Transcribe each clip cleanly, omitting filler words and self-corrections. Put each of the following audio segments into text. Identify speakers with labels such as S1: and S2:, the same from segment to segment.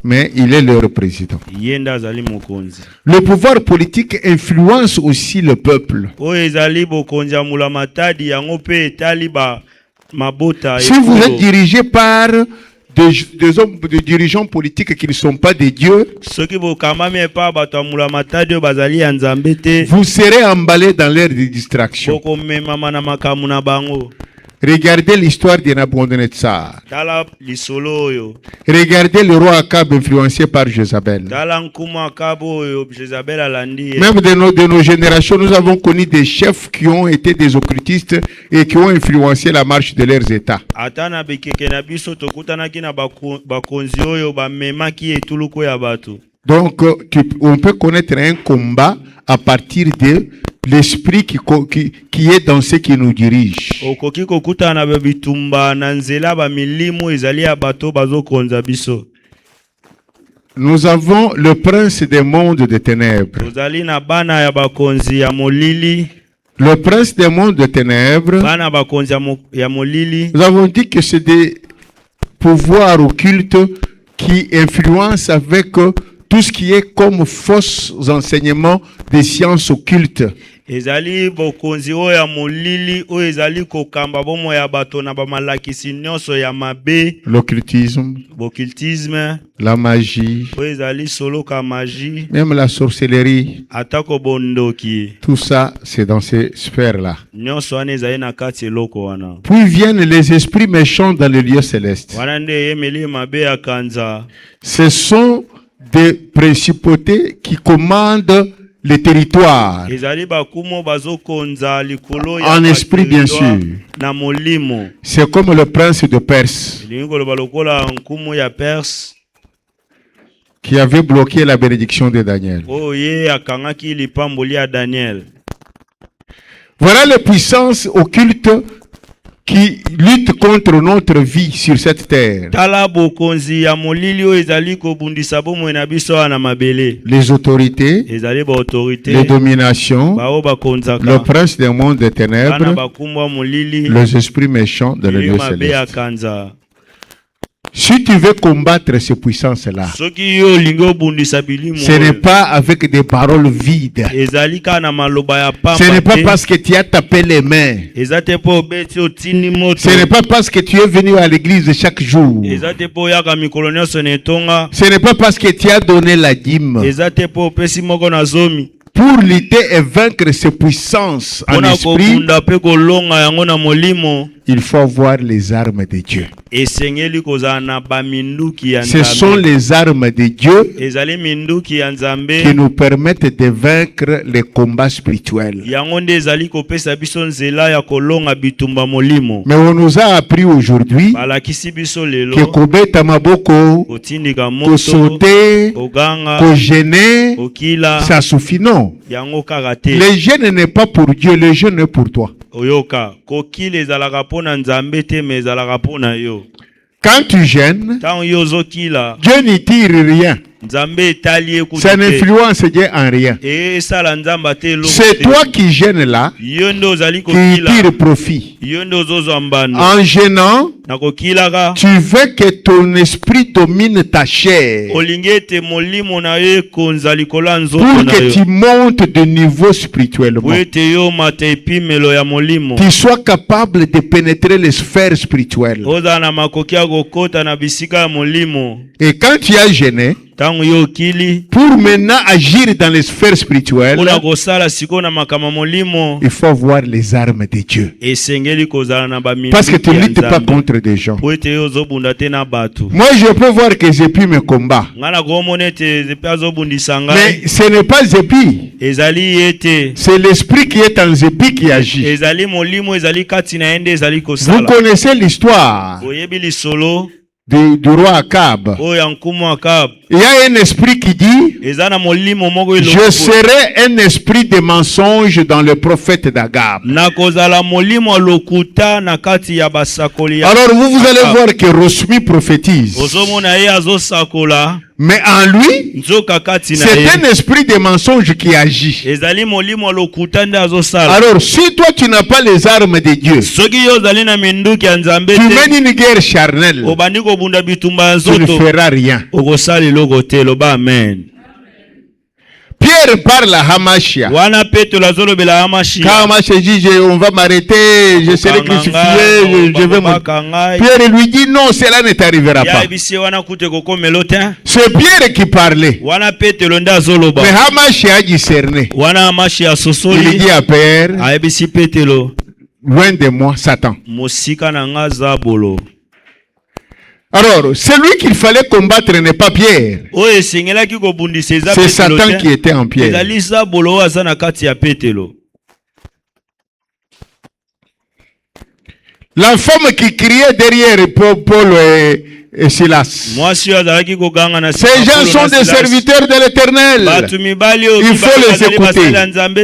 S1: Mais il est leur président.
S2: Yenda azali mokonzi.
S1: Le pouvoir politique influence aussi le peuple.
S2: Oyo ezali bokonzi ya mulamatadi yango pe etali ba mabota.
S1: Si vous êtes dirigé par des hommes, des dirigeants politiques qui ne sont pas des dieux,
S2: vous
S1: serez emballé dans l'air de distraction. Regardez l'histoire de Nabuchodonosor. Regardez le roi Akab influencé par Jézabel. Même de nos générations, nous avons connu des chefs qui ont été des occultistes et qui ont influencé la marche de leurs États. Donc, on peut connaître un combat à partir de l'esprit qui est dans ce qui nous dirige. Nous avons le prince des mondes des ténèbres. Le prince des mondes des ténèbres, nous avons dit que c'est des pouvoirs occultes qui influencent avec tout ce qui est comme fausses enseignements des sciences occultes.
S2: Ezali bokonzi o ya molili o ezali kokamba bomo ya bato na bamalakisi nyonso ya mabe.
S1: L'occultisme, la magie,
S2: o ezali solo ka magie,
S1: même la sorcellerie.
S2: Atako bondoki.
S1: Tout ça, c'est dans ces sphères-là.
S2: Nyonso ane ezali na kati eloko wana.
S1: Puis viennent les esprits méchants dans les lieux célestes.
S2: Wana nde yemeli mabe ya kanza.
S1: Ce sont des principautés qui commandent les territoires. En esprit, bien sûr. C'est comme le prince de Perse qui avait bloqué la bénédiction de Daniel. Voilà les puissances occultes qui lutte contre notre vie sur cette terre. Les autorités, les dominations, le prince des mondes des ténèbres, les esprits méchants de la lieu céleste. Si tu veux combattre ces puissances-là, ce n'est pas avec des paroles vides. Ce n'est pas parce que tu as tapé les mains. Ce n'est pas parce que tu es venu à l'église chaque jour. Ce n'est pas parce que tu as donné la dîme. Pour lutter et vaincre ces puissances en esprit, il faut avoir les armes de Dieu. Ce sont les armes de Dieu qui nous permettent de vaincre les combats spirituels. Mais on nous a appris aujourd'hui que kobeta maboko, sauter, gêner, ça suffit. Non. Le jeûne n'est pas pour Dieu, le jeûne est pour toi. Quand tu gênes, Dieu n'y tire rien. Ça n'influence Dieu en rien. C'est toi qui gênes là, qui tire profit. En gênant, tu veux que ton esprit domine ta chair pour que tu montes de niveau spirituellement. Tu sois capable de pénétrer les sphères spirituelles. Et quand tu as gêné, pour maintenant agir dans les sphères spirituelles, il faut avoir les armes de Dieu. Parce que tu ne luttes pas contre des gens. Moi, je peux voir que Zépi me combat. Mais ce n'est pas Zépi. C'est l'esprit qui est en Zépi qui agit. Vous connaissez l'histoire du roi Akab. Il y a un esprit qui dit, je serai un esprit de mensonge dans le prophète d'Agab. Alors vous allez voir que Rosmi prophétise. Mais en lui, c'est un esprit de mensonge qui agit. Alors si toi tu n'as pas les armes de Dieu, tu mènes une guerre charnelle, tu ne feras rien. Pierre parle à Hamashia. Quand Hamashia dit on va m'arrêter, je serai crucifié, je vais mourir. Pierre lui dit non, cela ne t'arrivera pas. C'est Pierre qui parlait. Mais Hamashia a discerné. Il dit à Pierre, loin de moi, Satan. Alors, celui qu'il fallait combattre n'est pas Pierre. C'est Satan qui était en Pierre. La femme qui criait derrière Paul et Silas. Ces gens sont des serviteurs de l'Éternel. Il faut les écouter.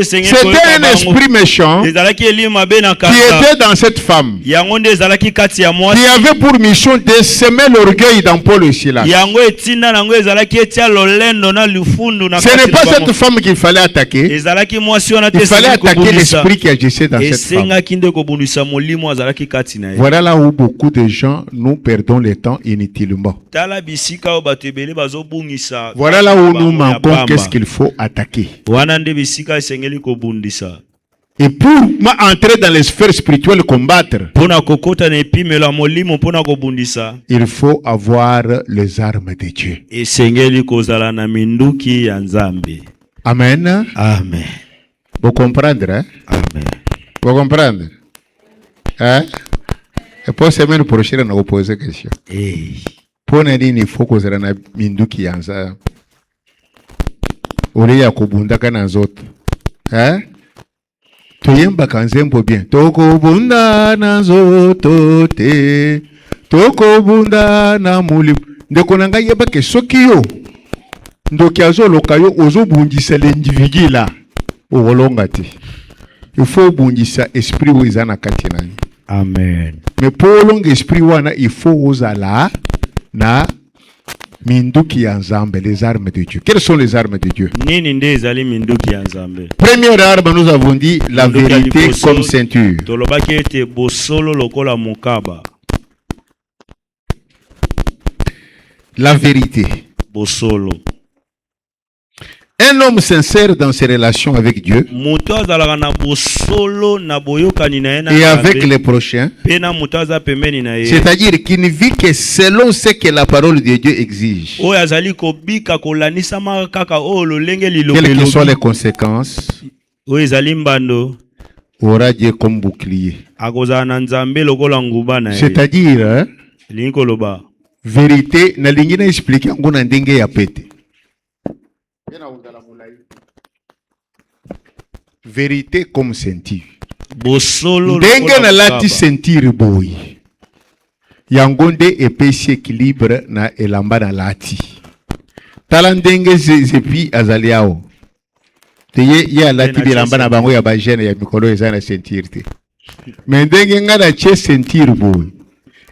S1: C'était un esprit méchant qui était dans cette femme, qui avait pour mission de semer l'orgueil dans Paul et Silas. Ce n'est pas cette femme qu'il fallait attaquer. Il fallait attaquer l'esprit qui agissait dans cette femme. Voilà là où beaucoup de gens nous perdons le temps inutilement. Voilà là où nous manquons qu'est-ce qu'il faut attaquer. Et pour entrer dans les sphères spirituelles combattre, il faut avoir les armes de Dieu. Amen.
S2: Amen.
S1: Vous comprenez, hein?
S2: Amen.
S1: Vous comprenez? Hein? Et pour semaine prochaine, on va poser question. Pour nous dire, il faut que nous ayons minduki yanza. Uri ya kubunda kana zote. Hein? Tuyemba kanzembo bien. Toko bunda na zoto te. Toko bunda na muli. Ndeko nanga yeba ke sokiyo. Ndoki azo lokayo ozo bundisa l'individu là. Oolonga te. Il faut bundisa esprit wizana kati nani.
S2: Amen.
S1: Mais pour long esprit wana il faut osala na minduki ya nzambe, les armes de Dieu. Quelles sont les armes de Dieu? Première arme, nous avons dit la vérité comme ceinture. La vérité. Un homme sincère dans ses relations avec Dieu et avec les prochains, c'est-à-dire qu'il ne vit que selon ce que la parole de Dieu exige. Quelles que soient les conséquences, aura Dieu comme bouclier. C'est-à-dire, vérité, na lingina expliquer ngona ndenge ya pete. Vérité comme ceinture. Ndenge na lati ceinture boy. Yangonde epesi équilibre na elamba na lati. Tala ndenge zepi azaliao. Teye ya lati bilamba na bango ya bajene ya mikolo eza na ceinture te. Mais ndenge nga na che ceinture boy.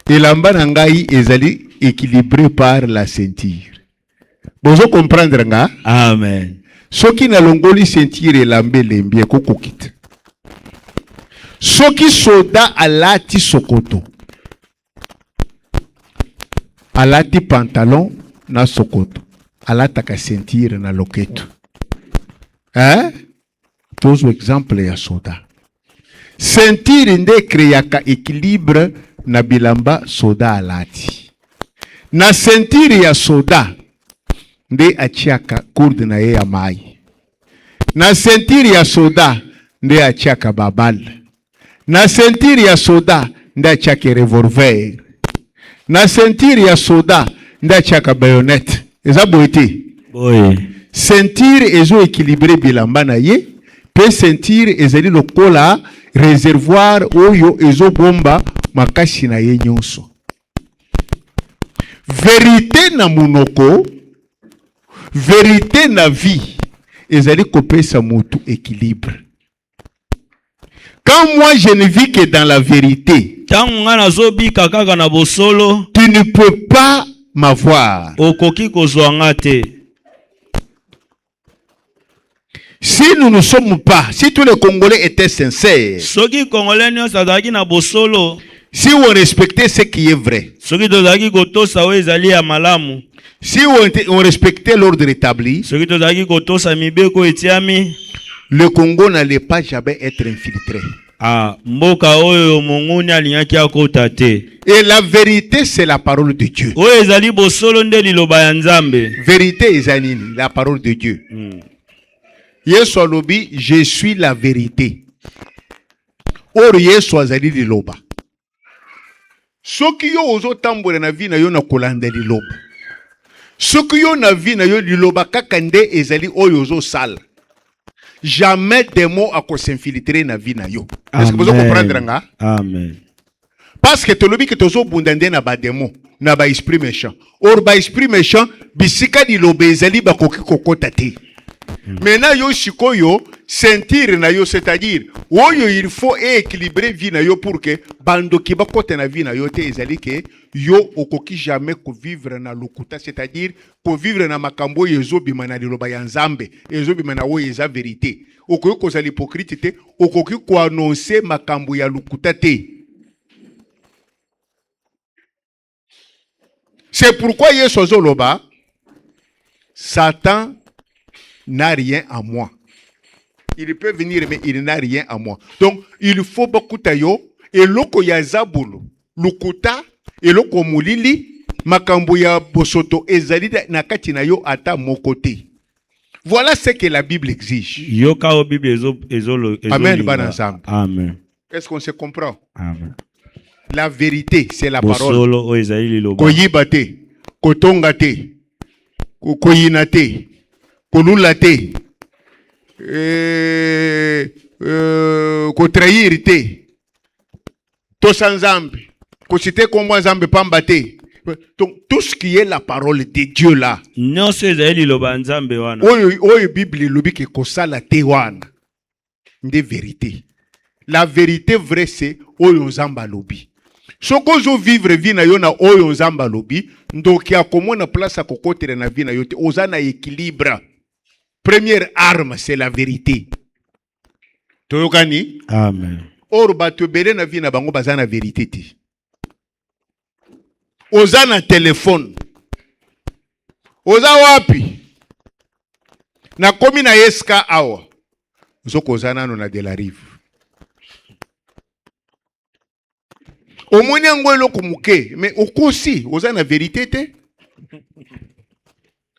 S1: Elamba na ngai ezali équilibré par la ceinture. Bozo comprendre nga?
S2: Amen.
S1: Soki na longoli ceinture elambe lembie kokokita. Soki soda alati sokoto. Alati pantalon na sokoto. Alataka ceinture na loketo. Hein? Tozo exemple ya soda. Ceinture nde kreyaka équilibre na bilamba soda alati. Na ceinture ya soda nde achiaka kurde na ye ya mai. Na ceinture ya soda nde achiaka babal. Na ceinture ya soda nde achiaka revolver. Na ceinture ya soda nde achiaka bayonet. Eza boite.
S2: Boy.
S1: Ceinture ezo équilibré bilamba na ye. Pe ceinture ezali lokola réservoir oyo ezo bomba makasi na ye nyonso. Vérité na munoko Vérité na vie. Ezali kopesa mutu équilibre. Quand moi je ne vis que dans la vérité, tu ne peux pas m'avoir. Si nous ne sommes pas, si tous les Congolais étaient sincères, si on respectait ce qui est vrai, si on respectait l'ordre établi, le Congo n'allait pas jamais être infiltré. Et la vérité, c'est la parole de Dieu. Vérité, est la parole de Dieu. Yesu alobi, je suis la vérité. Or Yesu azali liloba. Soki yo ozo tambola na vie na yo na kolanda liloba. Soki yo na vie na yo liloba kaka nde ezali oyo ozo sala. Jamais des mots à s'infiltrer na vie na yo. Est-ce que vous comprenez nga?
S2: Amen.
S1: Parce que tolobi que tozo bundande na ba démon, na ba esprit méchant. Or ba esprit méchant bisika liloba ezali ba koki kokota te. Maintenant yo shikoyo sentir na yo, c'est-à-dire oyo il faut équilibrer vie na yo pour que bando ki ba kote na vie na yo te ezali ke yo okoki jamais ko vivre na lokuta, c'est-à-dire ko vivre na makambo yezo bima na liloba ya nzambe, yezo bima na oyo eza vérité. Okoki ko za l'hypocrite te, okoki ko annoncer makambo ya lokuta te. C'est pourquoi Yesu zoloba Satan n'a rien à moi. Il peut venir, mais il n'a rien à moi. Donc, il faut beaucoup tayo. Et loko ya zabulu, lukuta, et loko mulili, makambo ya bosoto, ezali na kati na yo ata mon côté. Voilà ce que la Bible exige. Amen, ban ensemble.
S2: Amen.
S1: Est-ce qu'on se comprend?
S2: Amen.
S1: La vérité, c'est la parole. Koyibate, kotongate, koyinate. Kolulate, kotrahir te, tosanzambe, kosite komwa zambe pambate. Donc tout ce qui est la parole de Dieu là. Oyo Bible lobi ke kosala te wana. Nde vérité. La vérité vraie c'est oyo nzamba lobi. Soko zo vivre vie na yo na oyo nzamba lobi, ndoki akomona place a kokotera na vie na yo te, ozana équilibre. Première arme, c'est la vérité. Toyokani?
S2: Amen.
S1: Or, bato bele na vie na bango bazana vérité ti. Ozana téléphone. Oza wapi? Na komi na yeska awa. Zoko ozana no na de la rive. Omoni yango eloko muke, mais okosi, ozana vérité te.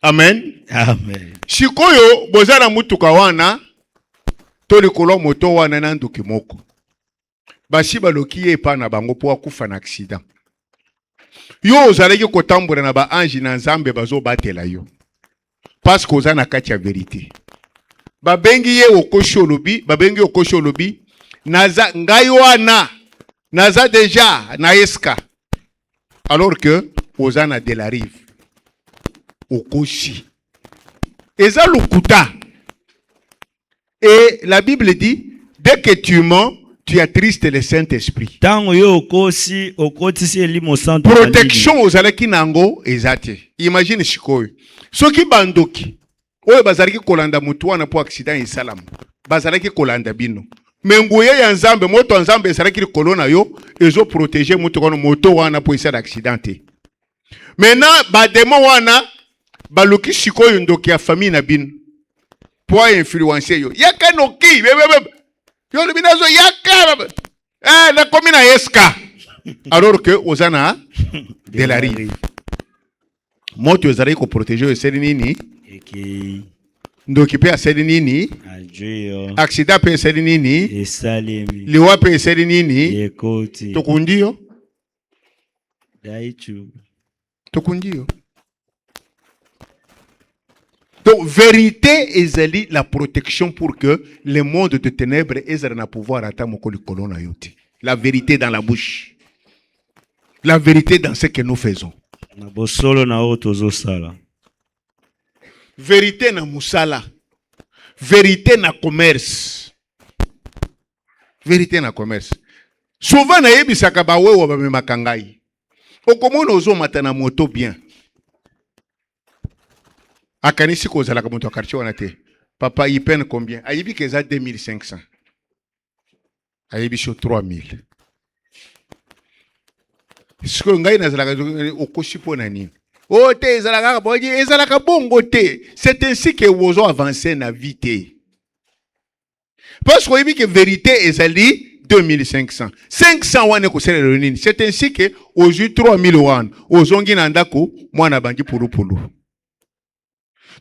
S1: Amen.
S2: Amen.
S1: Shikoyo bozana mutuka wana to likolo moto wana na nduki moko. Basi baloki epa na bango po akufa na accident. Yo ozalaki kotambola na ba ange na nzambe bazo batela yo. Parce que ozana kati ya vérité. Babengi ye okoshi olobi, babengi okoshi olobi, naza ngai wana naza déjà na eska. Alors que ozana de la rive. Okoshi. Eza lukuta. Et la Bible dit, dès que tu mens, tu attristes le Saint-Esprit. Protection aux alaki nango ezate. Imagine shikoyo. Soki bandoki. Oyo bazalaki kolanda mutu wana po accident isalam. Bazalaki kolanda bino. Menguye ya nzambe, moto nzambe ezalaki kolona yo, ezo protéger mutu kono moto wana po isala accident. Maintenant, ba demo wana baluki shikoyo ndoki ya famille na bino. Po influencer yo. Yaka noki, yo binazo yaka. Na komi na eska. Alors que ozana de la rive. Moto ezalaki ko protéger yo seli nini? Ndoki pe aseli nini? Accident pe aseli nini? Liwa pe aseli nini? Tokundio? Tokundio. Donc, vérité est la protection pour que le monde de ténèbres ait un pouvoir à ta mokoli kolona yote. La vérité dans la bouche. La vérité dans ce que nous faisons. vérité na musala, vérité na commerce. Vérité na commerce. Souvent na yebisaka ba wewa ba memakangai. Okomona ozo matana moto bien. Akanisi ko zala ka moto quartier wana te. Papa il peine combien? Ayebi ke za 2500. Ayebi sur 3000. Siko ngai na zala ka okoshi pona nini? Oh te ezalaka boye ezalaka bongo te. C'est ainsi que vous avancez na vie te. Parce que que vérité ezali 2500. 500 wane ko sele nini. C'est ainsi que ozu 3000 wan. Ozongi na ndako mwana bangi pulu pulu.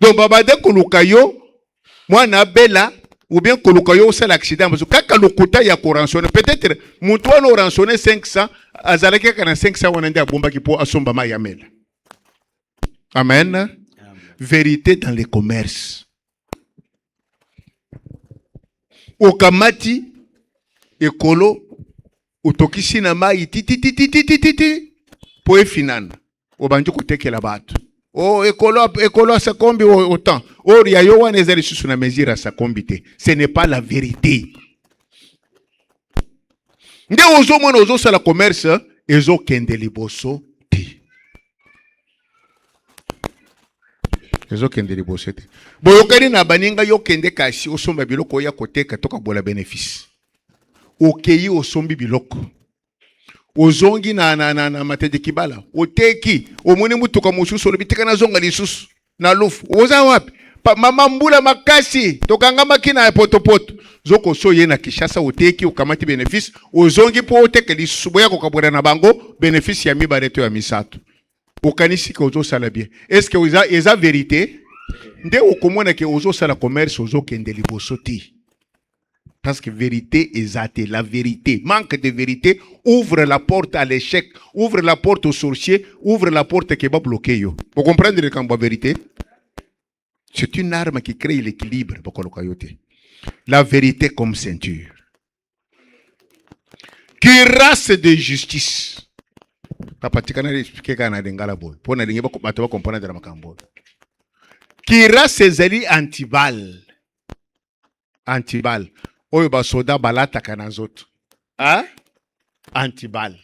S1: Donc baba de kolukayo mwana bela ou bien kolukayo c'est l'accident parce que kaka lokuta ya ko rançonner peut-être mutu wana rançonner 500 azalaki kana 500 wana ndia bomba ki po asomba ma yamela. Amen. Amen. Vérité dans les commerces. Okamati ekolo utokisi na mai titi po efinana obanjo kotekela bato. Oh ekolo sa kombi autant. Or ya yo wana ezali susu na mesure sa kombite. Ce n'est pas la vérité. Nde ozo mona ozo sala commerce ezo kende liboso. Ezo kende liboso te. Boyokani na baninga yo kende kasi osomba biloko ya koteka toka bola bénéfice. Okeyi osombi biloko. Ozongi na matete kibala. Oteki omoni mutuka mususu lobitika na zonga lisusu na lufu. Oza wapi? Mama mbula makasi tokanga makina ya potopoto. Zoko so ye na Kishasa oteki ukamati bénéfice. Ozongi po oteke lisusu boya kokabura na bango bénéfice ya mibareto ya misato. Okanisi ke ozo sala bien. Est-ce que eza vérité? Nde okomona ke ozo sala commerce ozo kende liboso ti. Parce que vérité ezate, la vérité. Manque de vérité ouvre la porte à l'échec, ouvre la porte aux sorciers, ouvre la porte qui va bloquer yo. Vous comprenez quand la vérité? C'est une arme qui crée l'équilibre. La vérité comme ceinture. Cuirasse de justice. Cuirasse ezali antibal. Antibal. Oyo ba soda balata kana zoto. Ah? Antibal.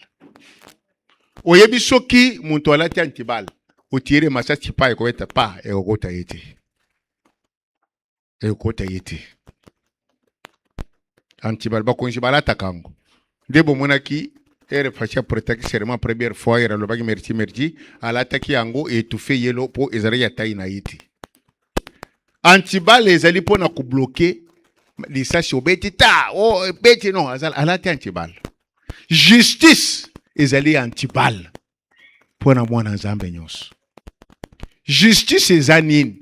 S1: Oyebi soki muntu alati antibal. Otire masasi pa ekoweta pa ekokota yete. Ekokota yete. Antibal ba konji balata kango. Debo monaki ere facia protect serment première fois era lobaki merci alataki yango étouffé yelo po ezali ya tayi na yete. Antibal ezali pona ko bloquer lisasi obeti ta oh beti non alati antibal. Justice ezali antibal pona mwana nzambe nyonso. Justice ezanini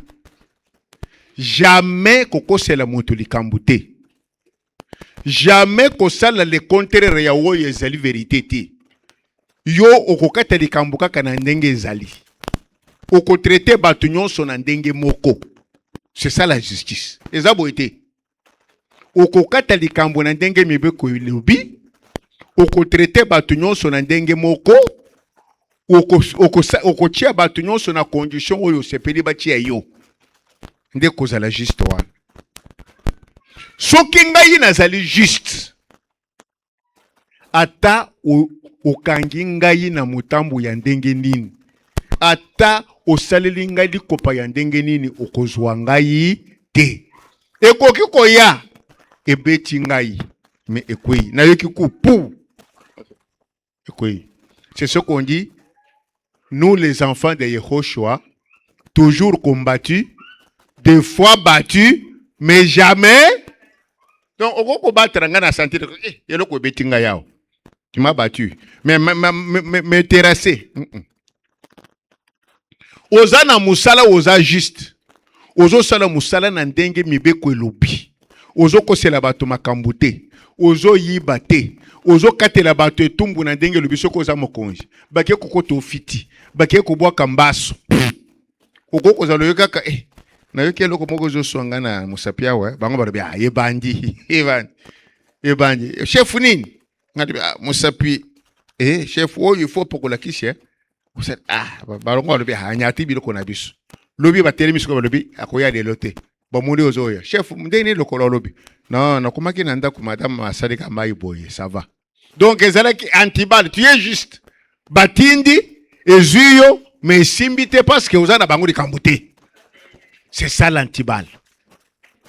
S1: jamais kokosela moto likambu te. Jamais kosala le contraire ya oyo ezali vérité te. Yo okokata likambu kaka na ndenge ezali. Okotraiter bato nyonso na ndenge moko. C'est ça la justice. Eza boite. Okokata likambu na ndenge mibeko ilobi. Okotraiter bato nyonso na ndenge moko. Okotia bato nyonso na condition oyo sepeli batia yo. Nde kozala juste wana. Soki ngai nazali juste. Ata okangi ngai na mutambu ya ndenge nini. Ata osaleli ngai likopa ya ndenge nini okozwa ngai te. Ekoki koya ebeti ngai me ekwei na yoki kupu. Ekwei. C'est ce qu'on dit. Nous les enfants de Yehoshua, toujours combattus, des fois battus, mais jamais. Donc, on peut battre un gars dans santé. Il y a le betinga yao. Tu m'as battu. Mais terrassé. Oza na musala oza juste. Ozo sala musala na ndenge mibeko elobi. Ozo kosela bato makambute. Ozo yibate. Ozo katela bato etumbu na ndenge elobi soko oza mokonzi. Bakie kokoto ofiti. Bakie kobwa kambaso. Oko kozalo yokaka na yoki eloko moko zo swanga na musapia we bango balobi yebandi ebandi chef nini ngati musapi chef oyo il faut pokola kishe balongo balobi anyati biloko na biso Lobby va télé misko lobby akoya de loté. Bon muri ozoya. Chef mdeni lokolo lobby. Non, non comment nanda ku madame Sadika Mai boye, ça va. Donc ezalaki antibal, tu es juste. Batindi ezuyo mais simbite parce que ozana bango di kambuté. C'est ça l'antibal.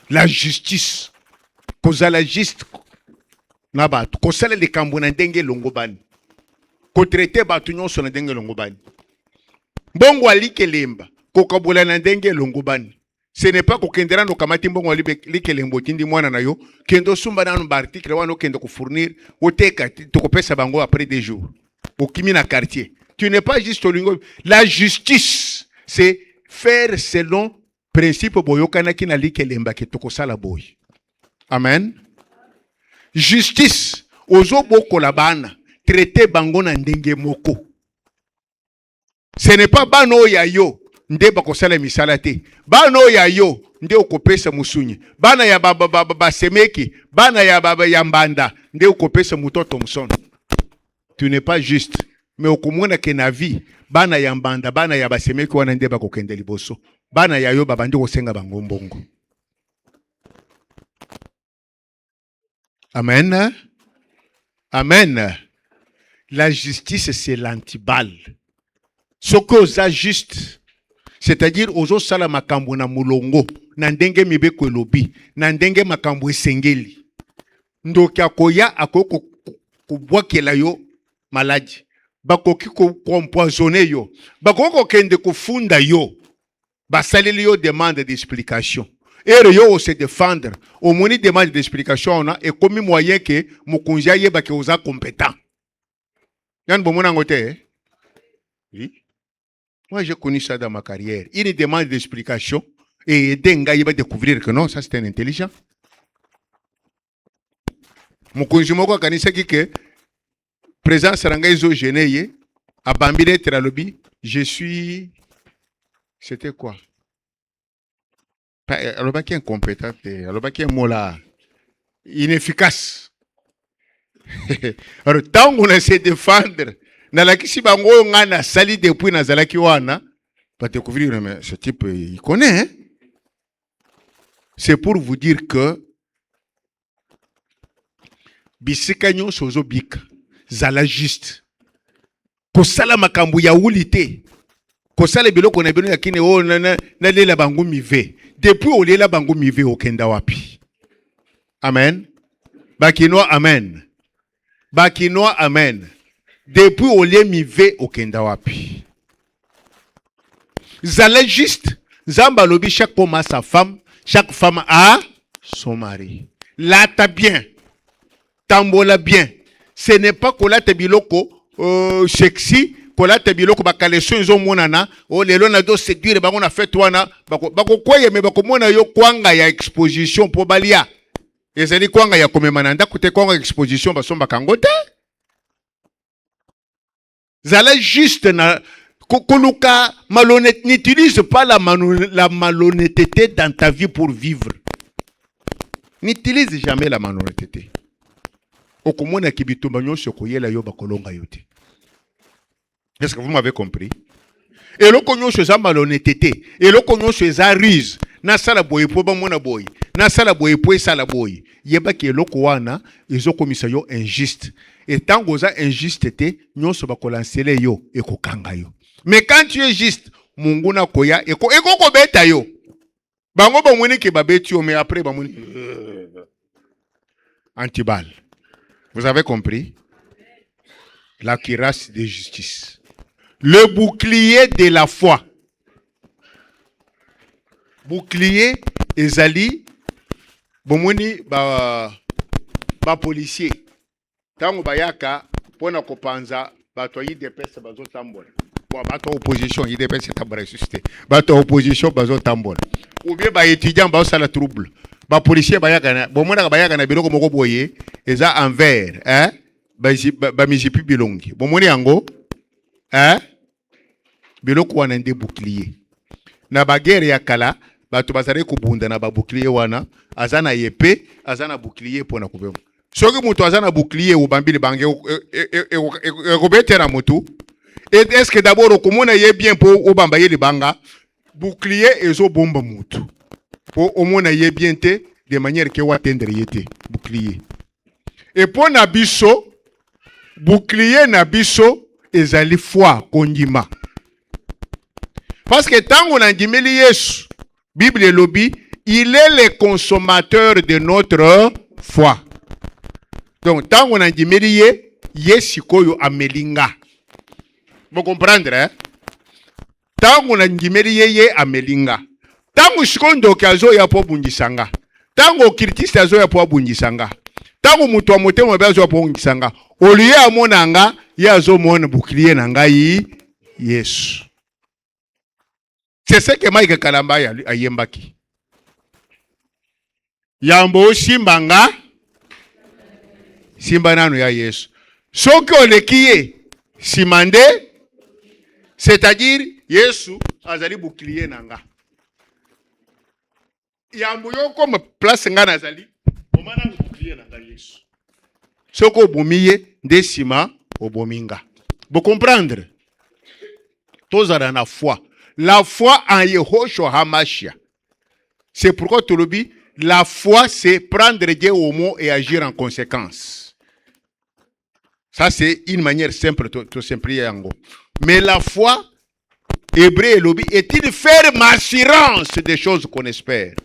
S1: La justice. Kozala juste naba kosala le kambu na ndenge longobani. Ko traiter batu nyonso na ndenge longobani. Bongo alikelemba kokabola na ndenge longobani. Ce n'est pas kokendera no kamati mbongo alikelembo tindi mwana na yo kendo sumba na no article wana kendo ko fournir oteka tokopesa bango après des jours. Okimi na quartier. Tu n'es pas juste olingo. La justice c'est faire selon principe boyokana ki na likelemba ke tokosala boy. Amen. Justice ozo boko la bana traiter bango na ndenge moko. Ce n'est pas bano ya yo nde bakosala misala te. Bano ya yo nde okopesa musunyi. Bana ya baba semeki, bana ya baba ya mbanda nde okopesa mutoto msono. Tu n'es pas juste. Mais okomona ke na vie bana ya mbanda, bana ya basemeki wana nde bakokende liboso. Bana ya yo babandi kosenga bango mbongo. Amen. Amen. La justice c'est l'antibal. Ce que osa juste, c'est-à-dire ozo sala makambo na mulongo, na ndenge mibeko elobi, na ndenge makambo esengeli. Ndoki akoya akoko kubwakela yo maladi. Bakoki ko empoisonner yo. Bakoko kende kufunda yo. Basaleli yo demande d'explication. Et yo se défendre. Au moni demande d'explication on a et comme moyen que mukunja yeba ke oza compétent. Yan bomona ngote. Oui. Moi, j'ai connu ça dans ma carrière. Il demande d'explication et Denga il va découvrir que non, ça c'est un intelligent. Mon conjoint kanisa que présent saranga izo geneye a bambile teralobi, je suis c'était quoi? Alors pas qui est incompétent, alors pas qui est mola inefficace. Alors tant qu'on essaie de défendre na la kisi bango ngana sali depuis na zalaki wana va découvrir mais ce type il connaît hein? C'est pour vous dire que bisika nyonso ozo bika zala juste ko sala makambu ya ulité ko sala biloko na bino yakine o na lela bango mive depuis o lela bango mive okenda wapi. Amen. Bakino amen. Bakino amen. Depuis au lieu mivé au kenda wapi. Zala juste. Zamba lobi chaque homme a sa femme. Chaque femme a son mari. Là t'as bien. Tambola bien. Ce n'est pas que là t'es biloko sexy. Que là t'es biloko bakaleso ils ont monana. Oh les lona do séduire bako na fait wana. Bako koye me bako mona yo kwanga ya exposition pour balia. Ezali kwanga ya komemananda kote kwanga exposition basomba kangote. Zala juste na koluka malhonnête, n'utilise pas la malhonnêteté dans ta vie pour vivre. N'utilise jamais la malhonnêteté. Okomona kibitumba nyonso koyela yo bakolonga yote. Est-ce que vous m'avez compris? Et loko nyonso za malhonnêteté, et loko nyonso za ruse, na sala boye po ba mona boye, na sala boye po sala boye. Yeba ki loko wana ezokomisa yo injuste. Et tant que vous avez injusteté, nous sommes kolansele yo et kokanga yo. Mais quand tu es juste, munguna koya et ko beta yo. Bango ba mweni ke babeti yo mais après ba mweni antibal. Vous avez compris? La cuirasse de justice. Le bouclier de la foi. Bouclier ezali bomoni ba policier. Tango bayaka pona kopanza bato IDPS bazo tambola. Bon bato opposition IDPS tambora suscité. Bato opposition bazo tambola. Ou bien ba étudiant bazo sala trouble. Ba policier bayaka na bomona bayaka na biloko moko boye eza envers hein ba mizipi bilongi. Bomoni yango hein biloko wana nde bouclier. Na bagere ya kala bato bazare kubunda na ba bouclier wana azana yepe azana bouclier pona kubema. Soki mutu azana bouclier ou bambili bange ekobetera mutu. Est-ce que d'abord okomona ye bien pour obamba ye libanga bouclier ezo bomba mutu. Pour au moins y bien te de manière que atteindre yete bouclier. Et pour nabiso bouclier nabiso ezali foi kondima. Parce que tant on a dit Yesu, Bible et lobby, il est le consommateur de notre foi. Donc tant on a dit Yesu koyo amelinga. Vous comprenez, hein? Tant on a dit ye amelinga. Tant on shikondo kazo ya po bundisanga. Tant on kirtiste azo ya po bundisanga. Tant on muto amote mo bezo po bundisanga. Oliye amonanga ya zo mona bouclier nanga yi Yesu. C'est ce que Mike Kalamba a yembaki. Yambo simbanga simbanano ya Yesu. Soki olekiye simande, c'est-à-dire Yesu azali bouclier nanga. Yambo yo comme place nga nazali, omana bouclier nanga Yesu. Soko bomiye desima obominga. Vous comprendre? Tous à la foi. La foi en Yehoshua Hamashia. C'est pourquoi tu le dis, la foi c'est prendre Dieu au mot et agir en conséquence. Ça c'est une manière simple de simplifier. Mais la foi, hébreu et lobby, est une ferme assurance des choses qu'on espère.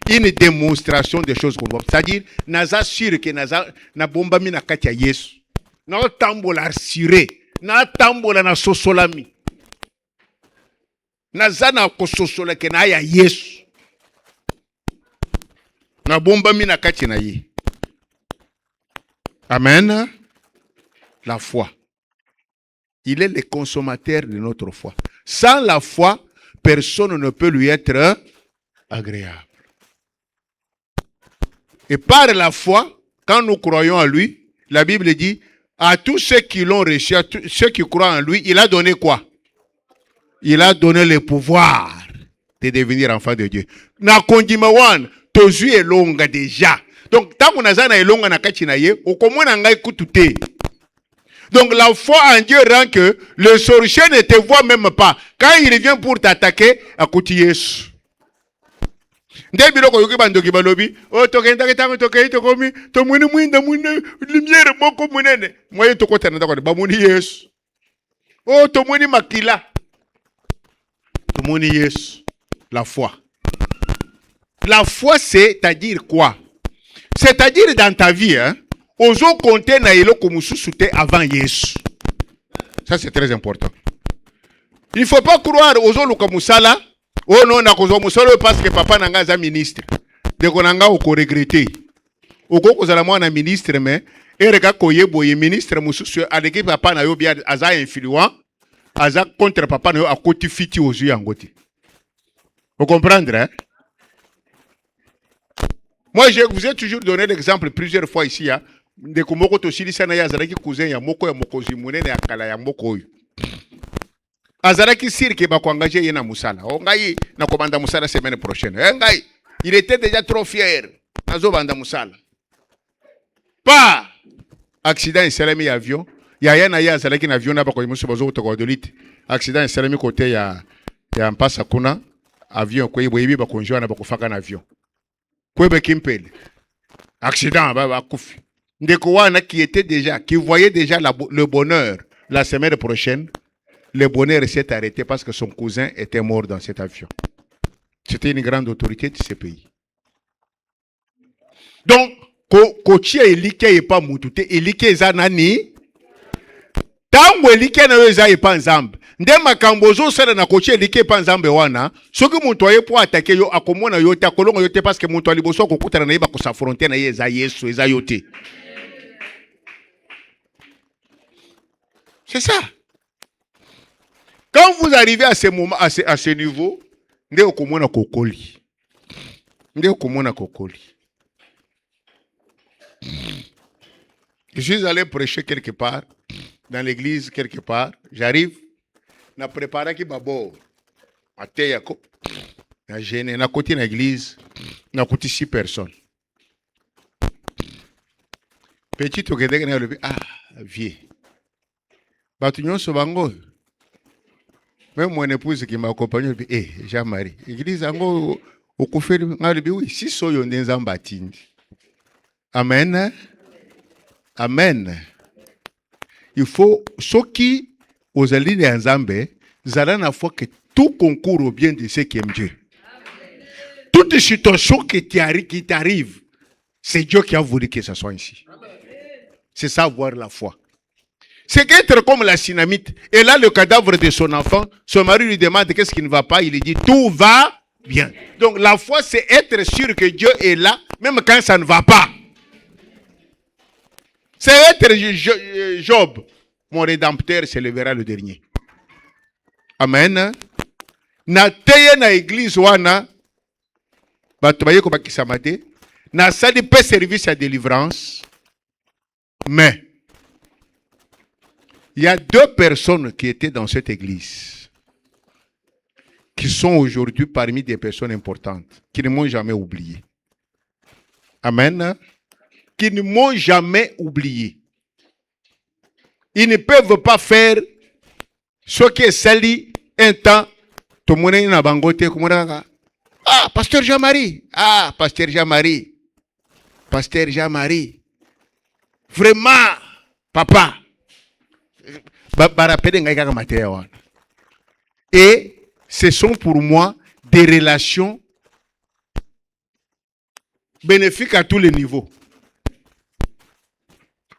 S1: Une démonstration des choses qu'on voit. C'est-à-dire, naza sûr que naza na bomba mi na katia Yesu. Na tambola assuré, na tambola na sosolami. Nazana kososola ke na ya Yesu. Na bomba mi na kati na ye. Amen. La foi. Il est le consommateur de notre foi. Sans la foi, personne ne peut lui être agréable. Et par la foi, quand nous croyons en lui, la Bible dit, à tous ceux qui l'ont reçu, à tous ceux qui croient en lui, il a donné quoi? Il a donné le pouvoir de devenir enfant de Dieu. Na kondimawan, tozu elonga déjà. Donc, tant qu'on a zana elonga na kachinaye, au comment on a écouté. Donc, la foi en Dieu rend que le sorcier ne te voit même pas. Quand il vient pour t'attaquer, à côté Yesu. Ndé biloko yoki bandoki balobi, oh tokenda ketango tokei tokomi, tomuni mwinda mwine lumière moko munene. Moye tokota na takwa bamuni Yesu. Oh tomuni makila. Tomuni Yesu. La foi. La foi c'est-à-dire quoi? C'est-à-dire dans ta vie, hein, ozo compter na eloko mususu te avant Yesu. Ça c'est très important. Il ne faut pas croire ozo luka musala. Oh non, na kozo musala parce que papa nanga za ministre. De konanga oko regretter. Oko kozala mwana ministre mais ereka koyeboye ministre mususu adeki papa na yo bia aza influent, aza contre papa na yo akoti fiti ozu yangoti. Vous comprenez, hein? Moi, je vous ai toujours donné l'exemple plusieurs fois ici. Hein, de Komoko Toshili Sana Azaraki cousin ya moko ya mokozi munene ya kala ya moko oyo. Azaraki sirke ba ko engager yena musala. O ngai na komanda musala semaine prochaine. Ngai, il était déjà trop fier. Azo banda musala. Pas accident isalami avion. Ya yana ya azaraki na avion na ba ko musu bazo to ko dolite. Accident isalami côté ya mpasa kuna avion ko yibo ba ko njwana ba ko faka na avion. Kwebe kimpele. Accident, bah, koufi. Ndekowana qui était déjà, qui voyait déjà le bonheur la semaine prochaine, le bonheur s'est arrêté parce que son cousin était mort dans cet avion. C'était une grande autorité de ce pays. Donc, kochia elike et pas mutute, elike zanani, tango elike na weza et pas nzambe. Nde makambozo sala na kochia elike pa nzambe wana, soki muntu aye po attaquer yo akomona yo te akolonga yo te parce que muntu aliboso kokutana na yeba ko s'affronter na ye za Yesu eza yo te. C'est ça. Quand vous arrivez à ce moment, à ce niveau, nde okomona kokoli. Nde okomona kokoli. Je suis allé prêcher quelque part, dans l'église quelque part, j'arrive, na préparé qui babo, à Teyako, na gêné, na côté na l'église, na côté 6 personnes. Petit au Québec, ah, vieux. Batunyon Sobango. Même mon épouse qui m'a accompagné, elle dit, Jean-Marie, l'église, oui, si soyo nzambatini. Amen. Amen. Il faut, ceux qui, aux alliés de Nzambe, zalana foi que tout concourt au bien de ceux qui aiment Dieu. Toute situation qui t'arrive, c'est Dieu qui a voulu que ça soit ainsi. C'est ça, avoir la foi. C'est être comme la Sunamite. Et là, le cadavre de son enfant, son mari lui demande qu'est-ce qui ne va pas. Il lui dit, tout va bien. Donc la foi, c'est être sûr que Dieu est là, même quand ça ne va pas. C'est être Job. Mon rédempteur se lèvera le dernier. Amen. Na teye na église wana, batubaye ko bakisamate, na sali pe service à délivrance, mais il y a 2 personnes qui étaient dans cette église, qui sont aujourd'hui parmi des personnes importantes, qui ne m'ont jamais oublié. Amen. Qui ne m'ont jamais oublié. Ils ne peuvent pas faire ce qui est sali un temps. Tout le monde est dans bangote. Ah, pasteur Jean-Marie. Ah, pasteur Jean-Marie. Pasteur Jean-Marie. Vraiment, papa. Et ce sont pour moi des relations bénéfiques à tous les niveaux.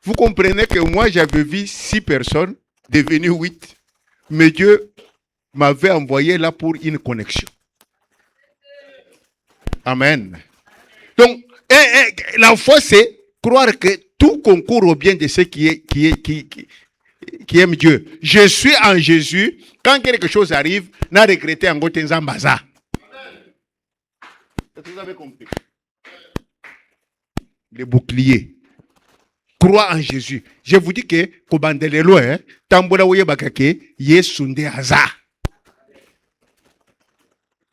S1: Vous comprenez que moi j'avais vu 6 personnes, devenu 8, mais Dieu m'avait envoyé là pour une connexion. Amen. Donc, la foi, c'est croire que tout concourt au bien de ceux qui aiment Dieu. Je suis en Jésus. Quand quelque chose arrive, n'a regretté en côté Zambaza. Est-ce que vous avez compris? Les boucliers. Crois en Jésus. Je vous dis que Kobandelelo, Tambola Woye Bakake, Yesunde Aza.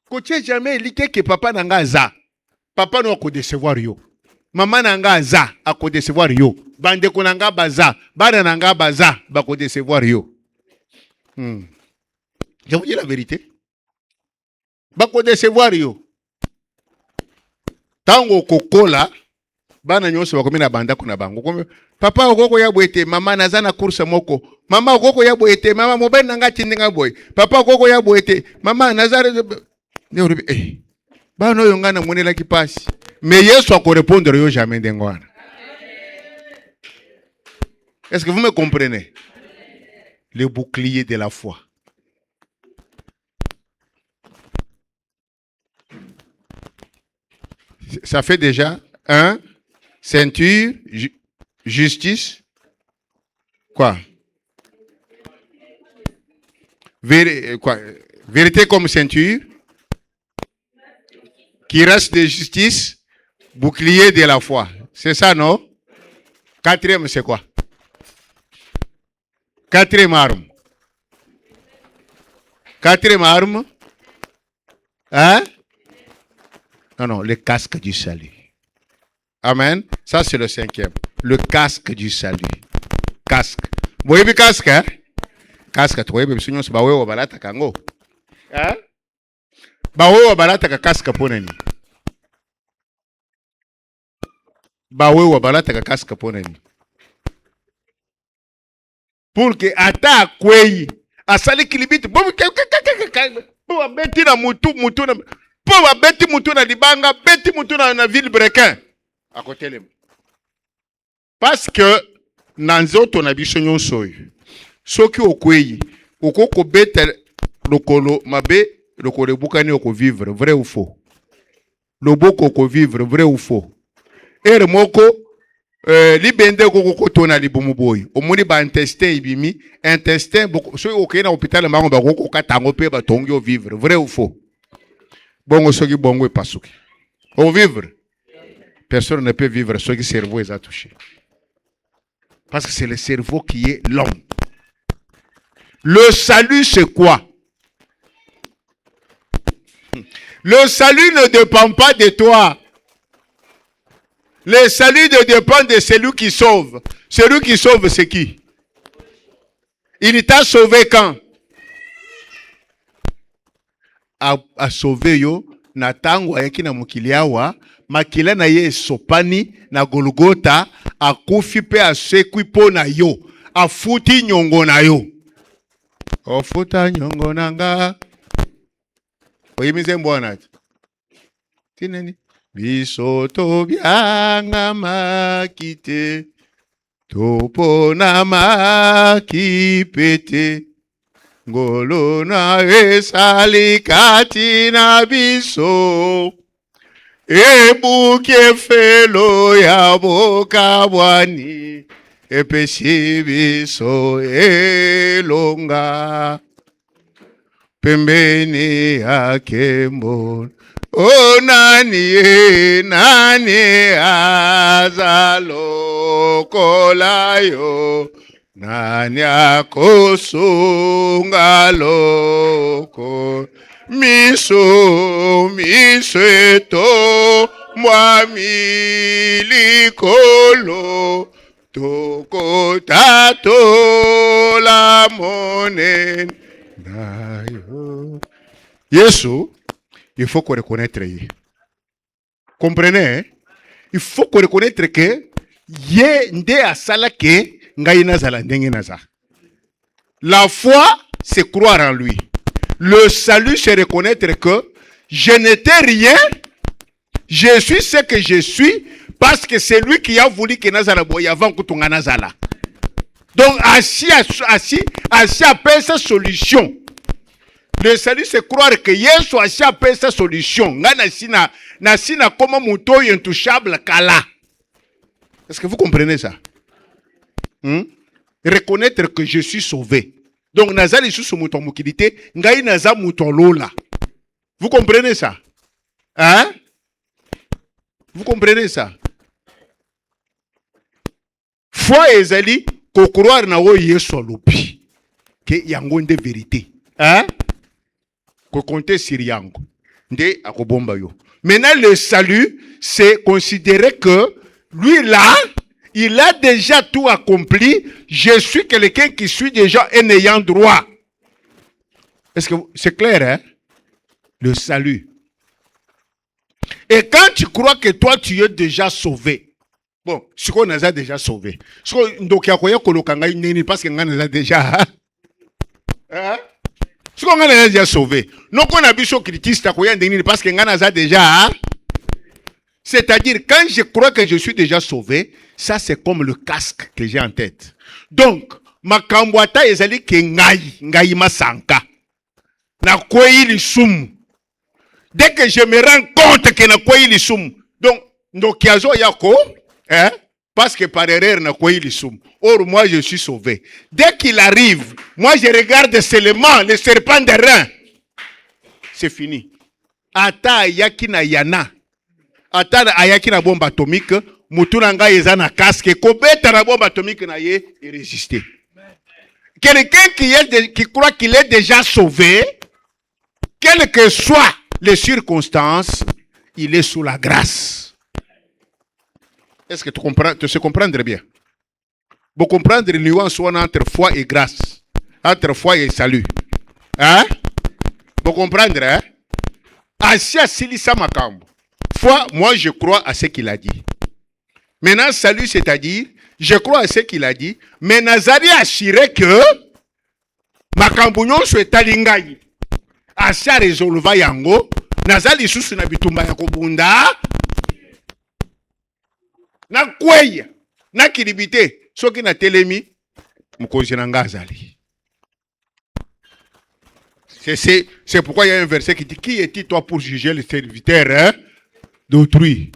S1: Koche jamais dit que papa nanga Aza. Papa n'a pas décevoir yo. Maman nanga Aza a ko décevoir yo. Bande konanga baza, bana nanga baza ba ko décevoir yo. Je vous dis la vérité. Ba ko décevoir yo. Tango kokola bana nyonso bakomi na banda kuna bango. Papa okoko ya boete, mama nazana course moko. Mama okoko ya boete, mama mobile nanga tindinga boy. Papa okoko ya boete, mama nazare bana oyo ngana monela kipasi. Mais Yesu a répondre yo jamais ndengwana. Est-ce que vous me comprenez? Le bouclier de la foi. Ça fait déjà un ceinture, justice, quoi? Vérité comme ceinture, qui reste de justice, bouclier de la foi. C'est ça, non? 4e, c'est quoi? 4e arme. 4e arme. Hein? Non, le casque du salut. Amen. Ça, c'est le 5e. Le casque du salut. Casque. Vous voyez le casque, hein? Casque, tu vois, sinon, c'est bawe balata kango. Hein? Bawe balata ka casque poneni. Bawe balata ka casque poneni. Pour que ata kwei asali kilibiti bo beti na mutu na po beti mutu na libanga beti mutu na ville brequin à côté le. Parce que nanzoto na biso nyonso soki okwei okoko beta lokolo mabe lokolo bukani oko vivre vrai ou faux. Loboko oko vivre vrai ou faux. Ere moko libende koko tona libumu boy omoni ba intestin ibimi intestin so okena na hôpital mango ba koko katango pe ba tongi o vivre vrai ou faux. Bongo soki bongo e pasuki o vivre. Personne ne peut vivre ce qui cerveau est touché. Parce que c'est le cerveau qui est l'homme. Le salut, c'est quoi? Le salut ne dépend pas de toi. Le salut dépend de celui qui sauve. Celui qui sauve, c'est qui? Il t'a sauvé quand? a sauvé yo na tango ayaki na mokili awa makila na ye sopani na Golgota akufi pe asekwi po na yo afuti nyongo na yo ofuta nyongo nanga oyimize mbwana tineni biso to byanga makite topona makipete ngolo na esali kati na biso ebuke felo ya bokabwani epesi biso elonga pembeni yake mbona o nani azalokola yo nani akosunga loko miso eto mwami likolo toko tato la monene nayo. Yesu, il faut qu'on reconnaisse. Comprenez? Il faut qu'on reconnaisse que ye nde asala ke ngai nazala ndenge naza. La foi, c'est croire en lui. Le salut, c'est reconnaître que je n'étais rien, je suis ce que je suis, parce que c'est lui qui a voulu que nazala boya avant que ton nazala. Donc, assis appelle sa solution. Le salut, c'est croire que Yesu assis appelle sa solution. Nasina comme mouton intouchable kala. Est-ce que vous comprenez ça? Reconnaître que je suis sauvé. Donc, nazali sous mouton moukilité, ngai naza mouton lola. Vous comprenez ça? Hein? Vous comprenez ça? Foi ezali ko croire na wo Yesu lopi. Que yango nde vérité. Hein? Ko compter sur yango. Nde akobomba yo. Maintenant le salut, c'est considérer que lui là, il a déjà tout accompli. Je suis quelqu'un qui suis déjà un ayant droit. Est-ce que c'est clair, hein? Le salut. Et quand tu crois que toi, tu es déjà sauvé. Bon, ce qu'on a déjà sauvé. Donc, il y a quoi parce qu'on a déjà. Hein? Ce qu'on a déjà sauvé. Non, qu'on a vu ce critique, parce qu'on a déjà. C'est-à-dire, quand je crois que je suis déjà sauvé, ça c'est comme le casque que j'ai en tête. Donc, ma kambwata ezali ke ngai masanka. Na kwei lisum. Dès que je me rends compte que na kwei lisum. Donc yazo yako, hein, parce que par erreur na kwei lisum. Or moi je suis sauvé. Dès qu'il arrive, moi je regarde seulement le serpent de rein. C'est fini. Ata yaki na yana. Ata ayaki na bombe atomique, mutuna nga eza na casque, kobeta na bombe atomique na ye et résister. Quelqu'un qui croit qu'il est déjà sauvé, quelles que soient les circonstances, il est sous la grâce. Est-ce que tu comprends, tu sais comprendre bien? Vous comprendre les nuances entre foi et grâce, entre foi et salut. Hein? Vous comprendre, hein? Asia silisa makambo. Foi, moi je crois à ce qu'il a dit. Maintenant, salut, c'est-à-dire, je crois à ce qu'il a dit, mais Nazari a assuré que Makambunyon soit talingai. Asia résolva yango, Nazali sous na bitumba ya kobunda, na kweya, na kiribite, soki na telemi, mukonzi nanga azali. C'est pourquoi il y a un verset qui dit, qui es-tu toi pour juger les serviteurs, hein, d'autrui?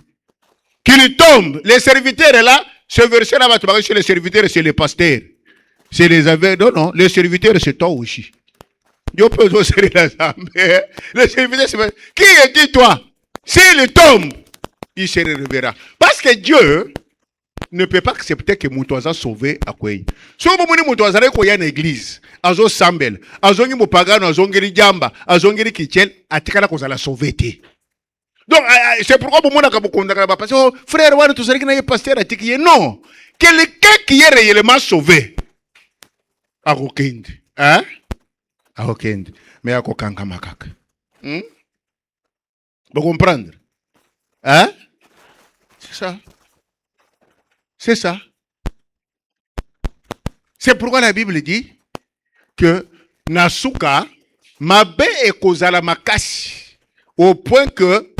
S1: Qu'il tombe, les serviteurs là, ce verset là va te parler sur les serviteurs, c'est les pasteurs. C'est les aveugles, non, les serviteurs c'est toi aussi. Dieu peut aussi les assemblées. Les serviteurs c'est qui es-tu toi? S'il tombe, il se révélera. Parce que Dieu ne peut pas accepter que mon toisa sauvé à quoi. Si vous voulez mon toisa quoi y a une église, azo sambel, azongi mo pagano, azongeri jamba, azongeri kichel, atikala ko la sauver. Donc, c'est pourquoi vous m'avez dit parce que frère, tout ça, qui pasteur a dit non. Quelqu'un qui est réellement sauvé. À Rokend. Hein? À Rokend. Mais à Kokanga Makak. Vous comprendre? Hein? C'est ça. C'est ça. C'est pourquoi la Bible dit que Nasuka mabe ekozala makasi au point que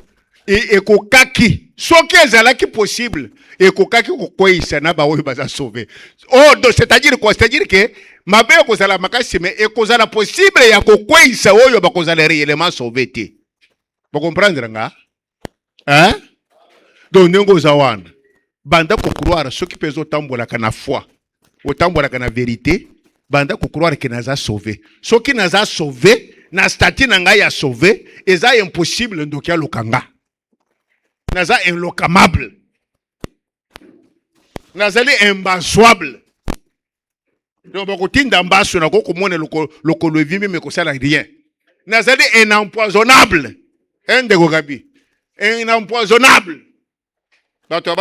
S1: ekokaki soki ezalaki possible ekokaki kokweyisa na ba oyo baza sauver. Oh, c'est-à-dire quoi? C'est-à-dire que mabe ekozala makasi mais ekozala possible ya kokweyisa oyo bakozala réellement sauver te. Vous comprendre nga? Hein? Donc ndenge ozawana banda ko croire soki pezo tambola kana foi otambola kana vérité banda ko croire que naza sauvé soki naza sauvé na statut na ngai ya sauvé eza impossible ndokia lokanga naza inlocamable nazali imbasable donc bakotinda mbaso na kokomona lokolo evimi me kosala rien nazali inempoisonnable ndeko kabi inempoisonnable. Donc quand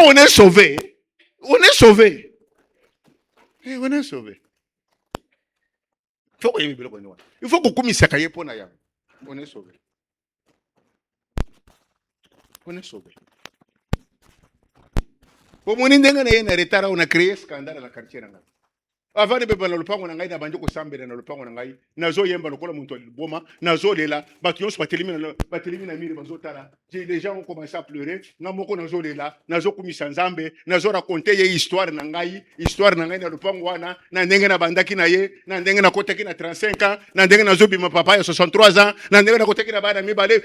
S1: on est sauvé, on est sauvé. On est sauvé. Il faut qu'on commence à cahier pour Naya. On est sauvé. On est sauvé. Pour mon indéniable, on a créé un scandale à la quartier. Avant de beba le pango nangai na banjo ko sambela na le pango nangai nazo yemba lokola muntu boma nazo lela batu yonso batelemi na mire bazo tala les gens ont commencé à pleurer na moko nazo lela nazo kumisa nzambe nazo raconter ye histoire nangai na le pango wana na ndenge na bandaki na ye na ndenge na kotaki na 35 ans na ndenge nazo bima papa ya 63 ans na ndenge na kotaki na bana mibale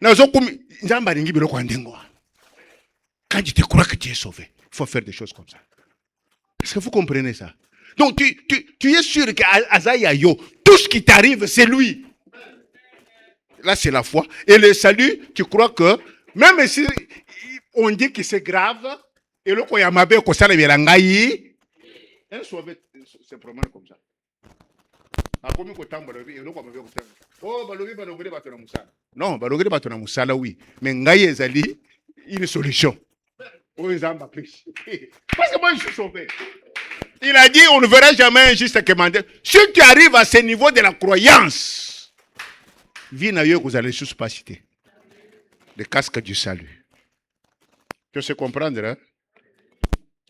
S1: nazo kumi nzamba ringi biloko ndengo. Quand tu te crois que tu es sauvé, il faut faire des choses comme ça. Est-ce que vous comprenez ça? Donc tu es sûr qu'Azayayo, tout ce qui t'arrive, c'est lui. Là, c'est la foi. Et le salut, tu crois que, même si on dit que c'est grave, et le Koyamabe, Kosala Belangaï, un sauvé, c'est probablement comme ça. Non, Balogri Batona Moussala, oui. Mais Ngaï Ezali, une solution. Parce que moi, je suis sauvé. Il a dit, on ne verra jamais un juste commander. Si tu arrives à ce niveau de la croyance, viens ailleurs, vous allez juste pas citer. Le casque du salut. Tu sais comprendre, hein?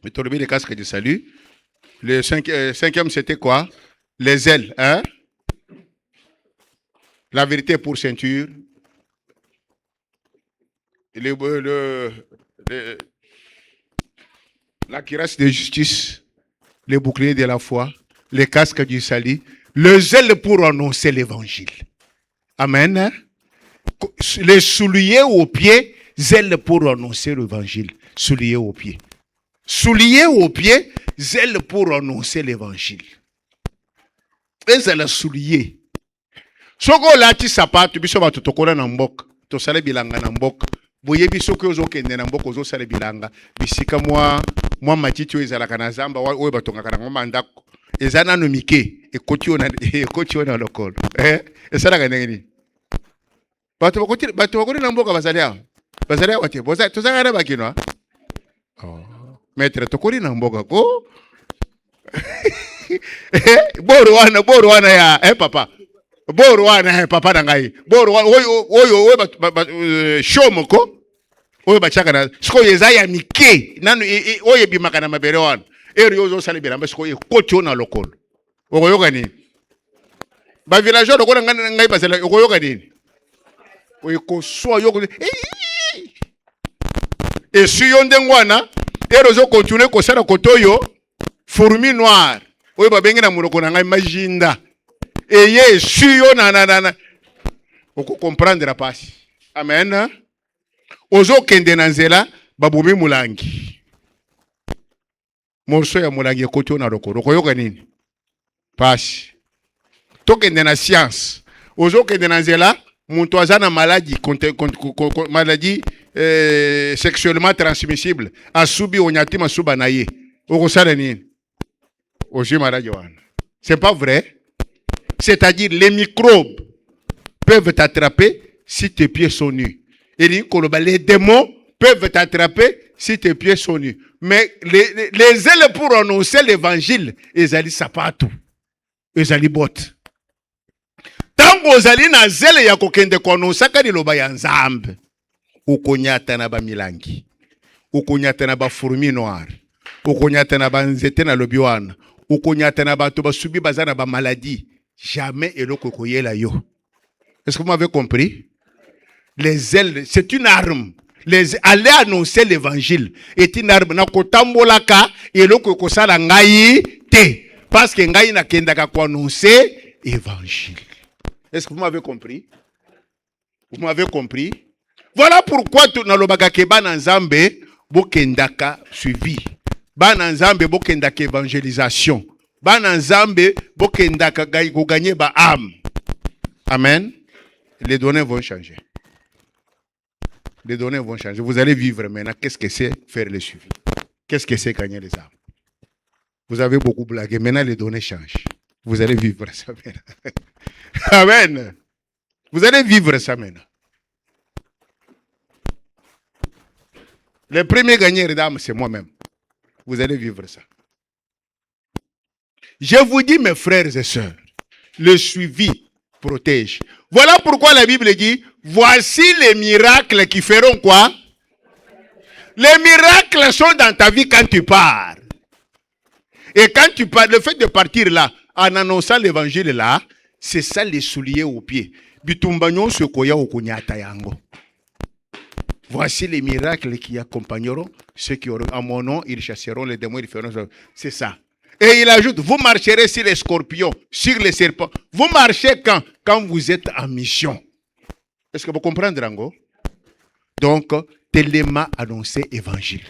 S1: Mais tu as le casque du salut. Le cinquième, c'était quoi? Les ailes, hein? La vérité pour ceinture. La cuirasse de justice. Les boucliers de la foi, les casques du salut, le zèle pour annoncer l'évangile. Amen. Les souliers aux pieds, zèle pour annoncer l'évangile. Souliers aux pieds. Souliers aux pieds, zèle pour annoncer l'évangile. Et c'est le soulier. Soko lati sapato, biso ba tutokona na mbok, to sale bilanga na mbok. Boye biso ke ozo kende na mbok ozo sale bilanga. Bisika moi matiti ezalaka na zamba oyo batongaka na ngoma ndako ezana no mike ekoti ona lokolo esalaka ndenge nini bato bakoti na mboka bazali awa te tozalaka na bakino maître tokoli na mboka ko boro wana ya papa boro wana ya papa na ngai boro oyo shomo ko oyo bachaka na siko yeza ya mike nanu oyo bimaka na mabere wana eri ozo sala bilamba siko ekoti ona lokolo okoyoka nini ba villageois lokolo ngai basala okoyoka nini oyekoswa yoko esi yo ndengwana eri ozo continue kosala kotoyo fourmi noire oyo babenge na monoko na ngai majinda eye esi yo na oko comprendre pasi. Amen. Ozo kende na nzela babomi mulangi. Morso ya mulangi ekoti na lokolo. Koyoka nini? Pasi. To kende na science. Ozo kende na nzela muntu azana maladie maladie sexuellement transmissible. Asubi onyati masuba na ye. Okosala nini? Ozi maladie wana. C'est pas vrai? C'est-à-dire les microbes peuvent t'attraper si tes pieds sont nus. Et les démons peuvent t'attraper si tes pieds sont nus. Mais les ailes pour annoncer l'évangile, ils allaient sapato. ezali bot. Tango ozali na zele ya kokende konosaka liloba ya Nzambe, ukonyata na ba milangi, ukonyata na ba fourmi noire, ukonyata na ba nzete na lobiwana, ukonyata na bato basubi bazana ba maladie, jamais eloko koyela yo. Est-ce que vous m'avez compris? Les ailes, c'est une arme. Aller annoncer l'évangile est une arme. Na kotambolaka eloko kosala ngai te, parce que ngai na kendaka ko annoncer évangile. Est-ce que vous m'avez compris? Vous m'avez compris? Voilà pourquoi tu nalobaka ke bana Nzambe bokendaka suivi. Bana Nzambe bokendaka évangélisation. Bana Nzambe bokendaka gagner ba âme. Amen. Les données vont changer. Les données vont changer. Vous allez vivre maintenant. Qu'est-ce que c'est faire le suivi? Qu'est-ce que c'est gagner les âmes? Vous avez beaucoup blagué. Maintenant, les données changent. Vous allez vivre ça maintenant. Amen. Vous allez vivre ça maintenant. Le premier gagnant d'âme, c'est moi-même. Vous allez vivre ça. Je vous dis, mes frères et sœurs, le suivi protège. Voilà pourquoi la Bible dit, voici les miracles qui feront quoi? Les miracles sont dans ta vie quand tu pars. Et quand tu pars, le fait de partir là, en annonçant l'évangile là, c'est ça les souliers aux pieds. Voici les miracles qui accompagneront ceux qui auront, à mon nom, ils chasseront les démons, ils feront ça. C'est ça. Et il ajoute, vous marcherez sur les scorpions, sur les serpents. Vous marchez quand vous êtes en mission. Est-ce que vous comprenez, Rango? Donc, tellement annoncé évangile.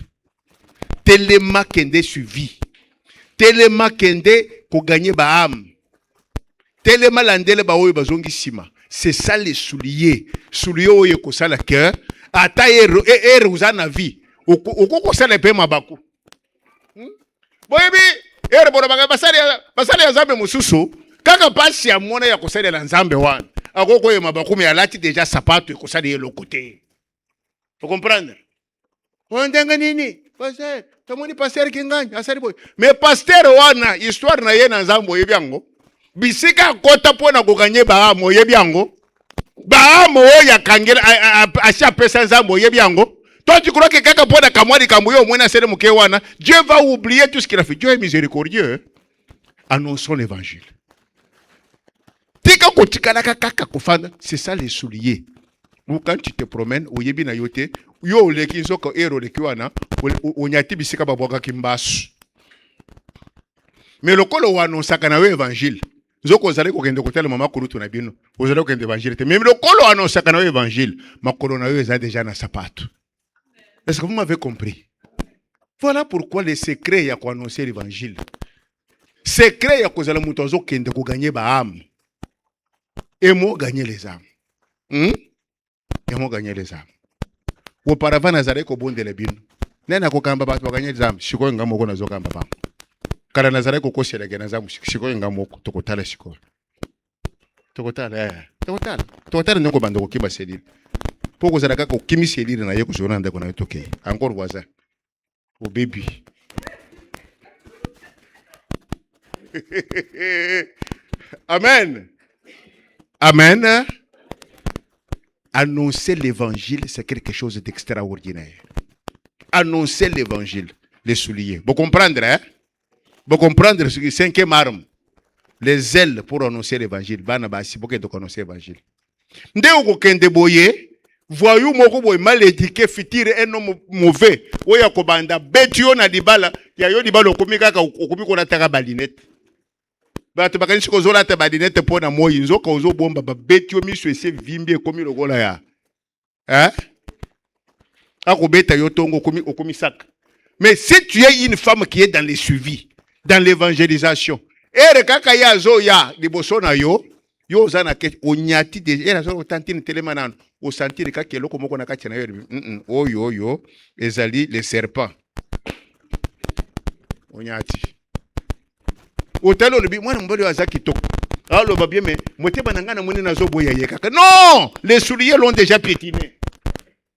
S1: Tellement kende suivi. Tellement kende ko gagner ba âme. Tellement landele ba oyo bazongi sima. C'est ça les souliers. Souliers oyo ko sala cœur. Ata ere uzana vie. Oko sala pe mabaku. Boyebi ere bono banga basali ya Nzambe mususu. Kaka pasi ya mona ya kosala la Nzambe wana. Akoko ye mabaku me alati déjà sapato ko sala ye lokote. Vous comprenez? On denga nini? Pasteur, tomoni pasteur kinganya asali boy. Mais pasteur wana histoire na ye na Nzambe oyebi yango. Bisika kota pona ko gagner ba amo oyebi yango. Ba amo ya kangela asha pesa Nzambe oyebi yango. Toi tu crois que kaka pona kamwali kambuyo mwana sele muke wana, Dieu va oublier tout ce qu'il a fait. Dieu est miséricordieux. Annonçons l'évangile. Tika kotikala kaka kofanda, c'est ça les souliers. Ou quand tu te promènes, oyebi na yote, yo leki nzoko ero leki wana, onyati bisika babwaka kimbasu. Mais lokolo wanonsaka na évangile. Nzoko zale ko kende kotela mama kulutu na bino. Ozale ko kende évangile te. Même lokolo wanonsaka na évangile, makolo na yo eza déjà na sapato. Est-ce que vous m'avez compris? Voilà pourquoi le secret ya ko annoncer l'évangile. Secret ya ko zala muto zo kende ko gagner ba âme. Et moi gagner les âmes. Et moi gagner les âmes. Auparavant nazare ko bonde le bino. Nena ko kamba ba gagner les âmes. Shiko ngamo ko nazo kamba ba. Kala nazare ko kosela gena zamu shiko ngamo ko tokotala shiko. Tokotala ndoko bando ko kiba selile. Poko zalaka ko kimi selile na yeko jona ndako na toke. Encore voisin. Au baby. Amen. Amen. Annoncer l'évangile, c'est quelque chose d'extraordinaire. Annoncer l'évangile, les souliers. Vous comprenez, hein? Vous comprenez ce qui est cinquième arme. Les ailes pour annoncer l'évangile. Banabasi, pour que tu connaisses l'évangile. Ndé ou kende boye, voyou moko boye mal éduqué, fitire un homme mauvais. Oya kobanda, betio na dibala, ya yo dibala okomika okomiko na taka balinette. Bato bakanisi ko zola ta balinette pona moyi nzoka ozo bomba ba betio miso ese vimbi ekomi lokola ya. Hein? Akobeta yo tongo okomi sak. Mais si tu es une femme qui est dans les suivis, dans l'évangélisation, ere kaka ya zo ya liboso na yo, yo zana ke onyati de era zo tantine telemanano, o sentir kaka eloko moko na kati na yo. Oyo ezali les serpents. Onyati. Otalo le bi mwana mbolo wa zaki toko. Alors va bien mais motema nangana moni na zo boya ye kaka. Non, les souliers l'ont déjà piétiné.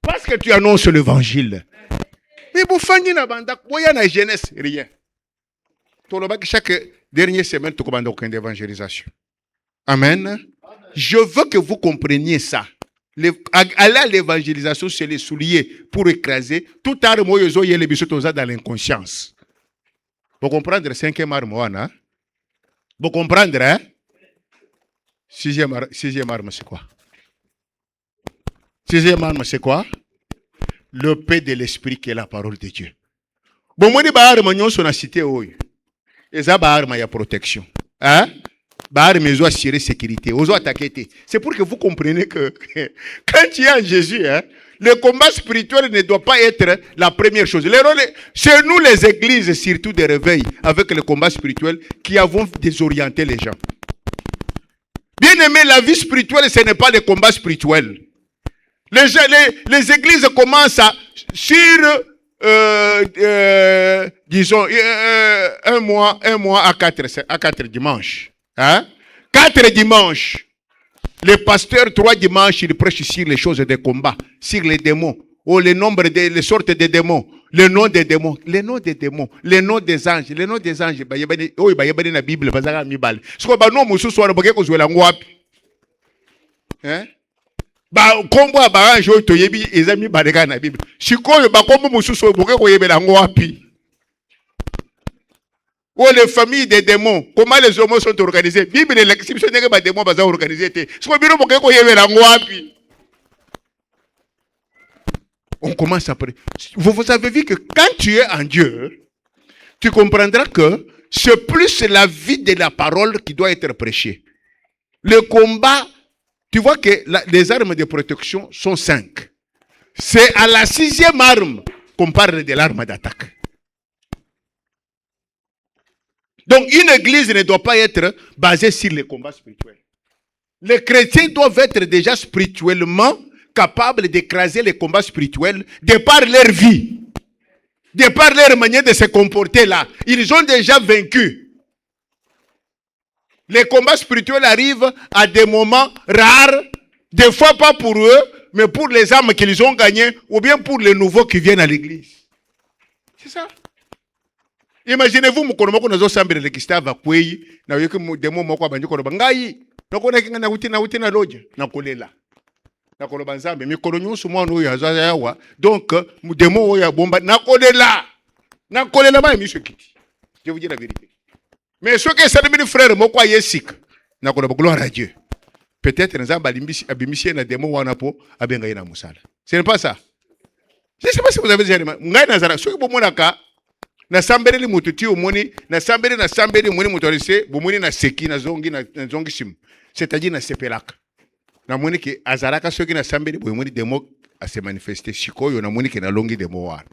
S1: Parce que tu annonces l'évangile. Mais vous faites na banda boya na jeunesse rien. Tolobaki Dernière semaine, tu commandes aucune évangélisation. Amen. Je veux que vous compreniez ça. Aller à l'évangélisation, c'est les souliers pour écraser. Tout arme, il y a les bisous dans l'inconscience. Vous comprenez, cinquième arme, hein? Vous comprenez, hein? Sixième arme, c'est quoi? Sixième arme, c'est quoi? Le paix de l'esprit qui est la parole de Dieu. Bon, moi, les armes, nous sommes cité, oui. Et ça, arme, il y a protection. Hein? Arme, ils ont assuré sécurité. Ils ont attaqué. C'est pour que vous compreniez que quand tu es en Jésus, hein, le combat spirituel ne doit pas être la première chose. C'est nous, les églises, surtout des réveils, avec le combat spirituel, qui avons désorienté les gens. Bien aimé, la vie spirituelle, ce n'est pas le combat spirituel. Les églises commencent sur, disons, un mois à 4 dimanches. Hein? 4 dimanches. Les pasteurs, 3 dimanches, ils prêchent sur les choses des combats, sur les démons, ou les sortes de démons, le nom des démons, les noms des démons, les noms des anges, les noms des anges. Il y a dans la Bible, parce que hein? Kombo abarange oyo toyebi ezami baleka na Bible. Sikoyo bakombo mususu boke koyebela ngwapi. Oh, les familles des démons, comment les homos sont organisés? Bible l'exception n'est que les démons sont organisés. On commence après. Vous avez vu que quand tu es en Dieu, tu comprendras que c'est plus la vie de la parole qui doit être prêchée. Le combat, tu vois que les armes de protection sont 5. C'est à la 6e arme qu'on parle de l'arme d'attaque. Donc, une église ne doit pas être basée sur les combats spirituels. Les chrétiens doivent être déjà spirituellement capables d'écraser les combats spirituels de par leur vie, de par leur manière de se comporter là. Ils ont déjà vaincu. Les combats spirituels arrivent à des moments rares, des fois pas pour eux, mais pour les âmes qu'ils ont gagnées, ou bien pour les nouveaux qui viennent à l'église. C'est ça. Imaginez-vous, mukonomoko nazo sambira le kistava kwei na yoke demo moko abanji koloba ngai nakona kinga na uti na loja na kolela na koloba nzambe mikolo nyusu mwana oyo azaza yawa donc demo oyo bomba na kolela ba miso kiti. Je vous dis la vérité. Mais ce que ça devient frère moko yesika na koloba gloire à Dieu. Peut-être nzamba abimisi na demo wana po abenga ina musala. Ce n'est pas ça. Je ne sais pas si vous avez déjà remarqué. Ngai nazara soki bomonaka na sambere mututi omoni na sambere moni mutorise bomoni na seki na zongi sim, c'est-à-dire na sepelaka na moni ke azaraka soki na sambere bomoni demo a se manifester sikoyo na moni ke na longi demo wana.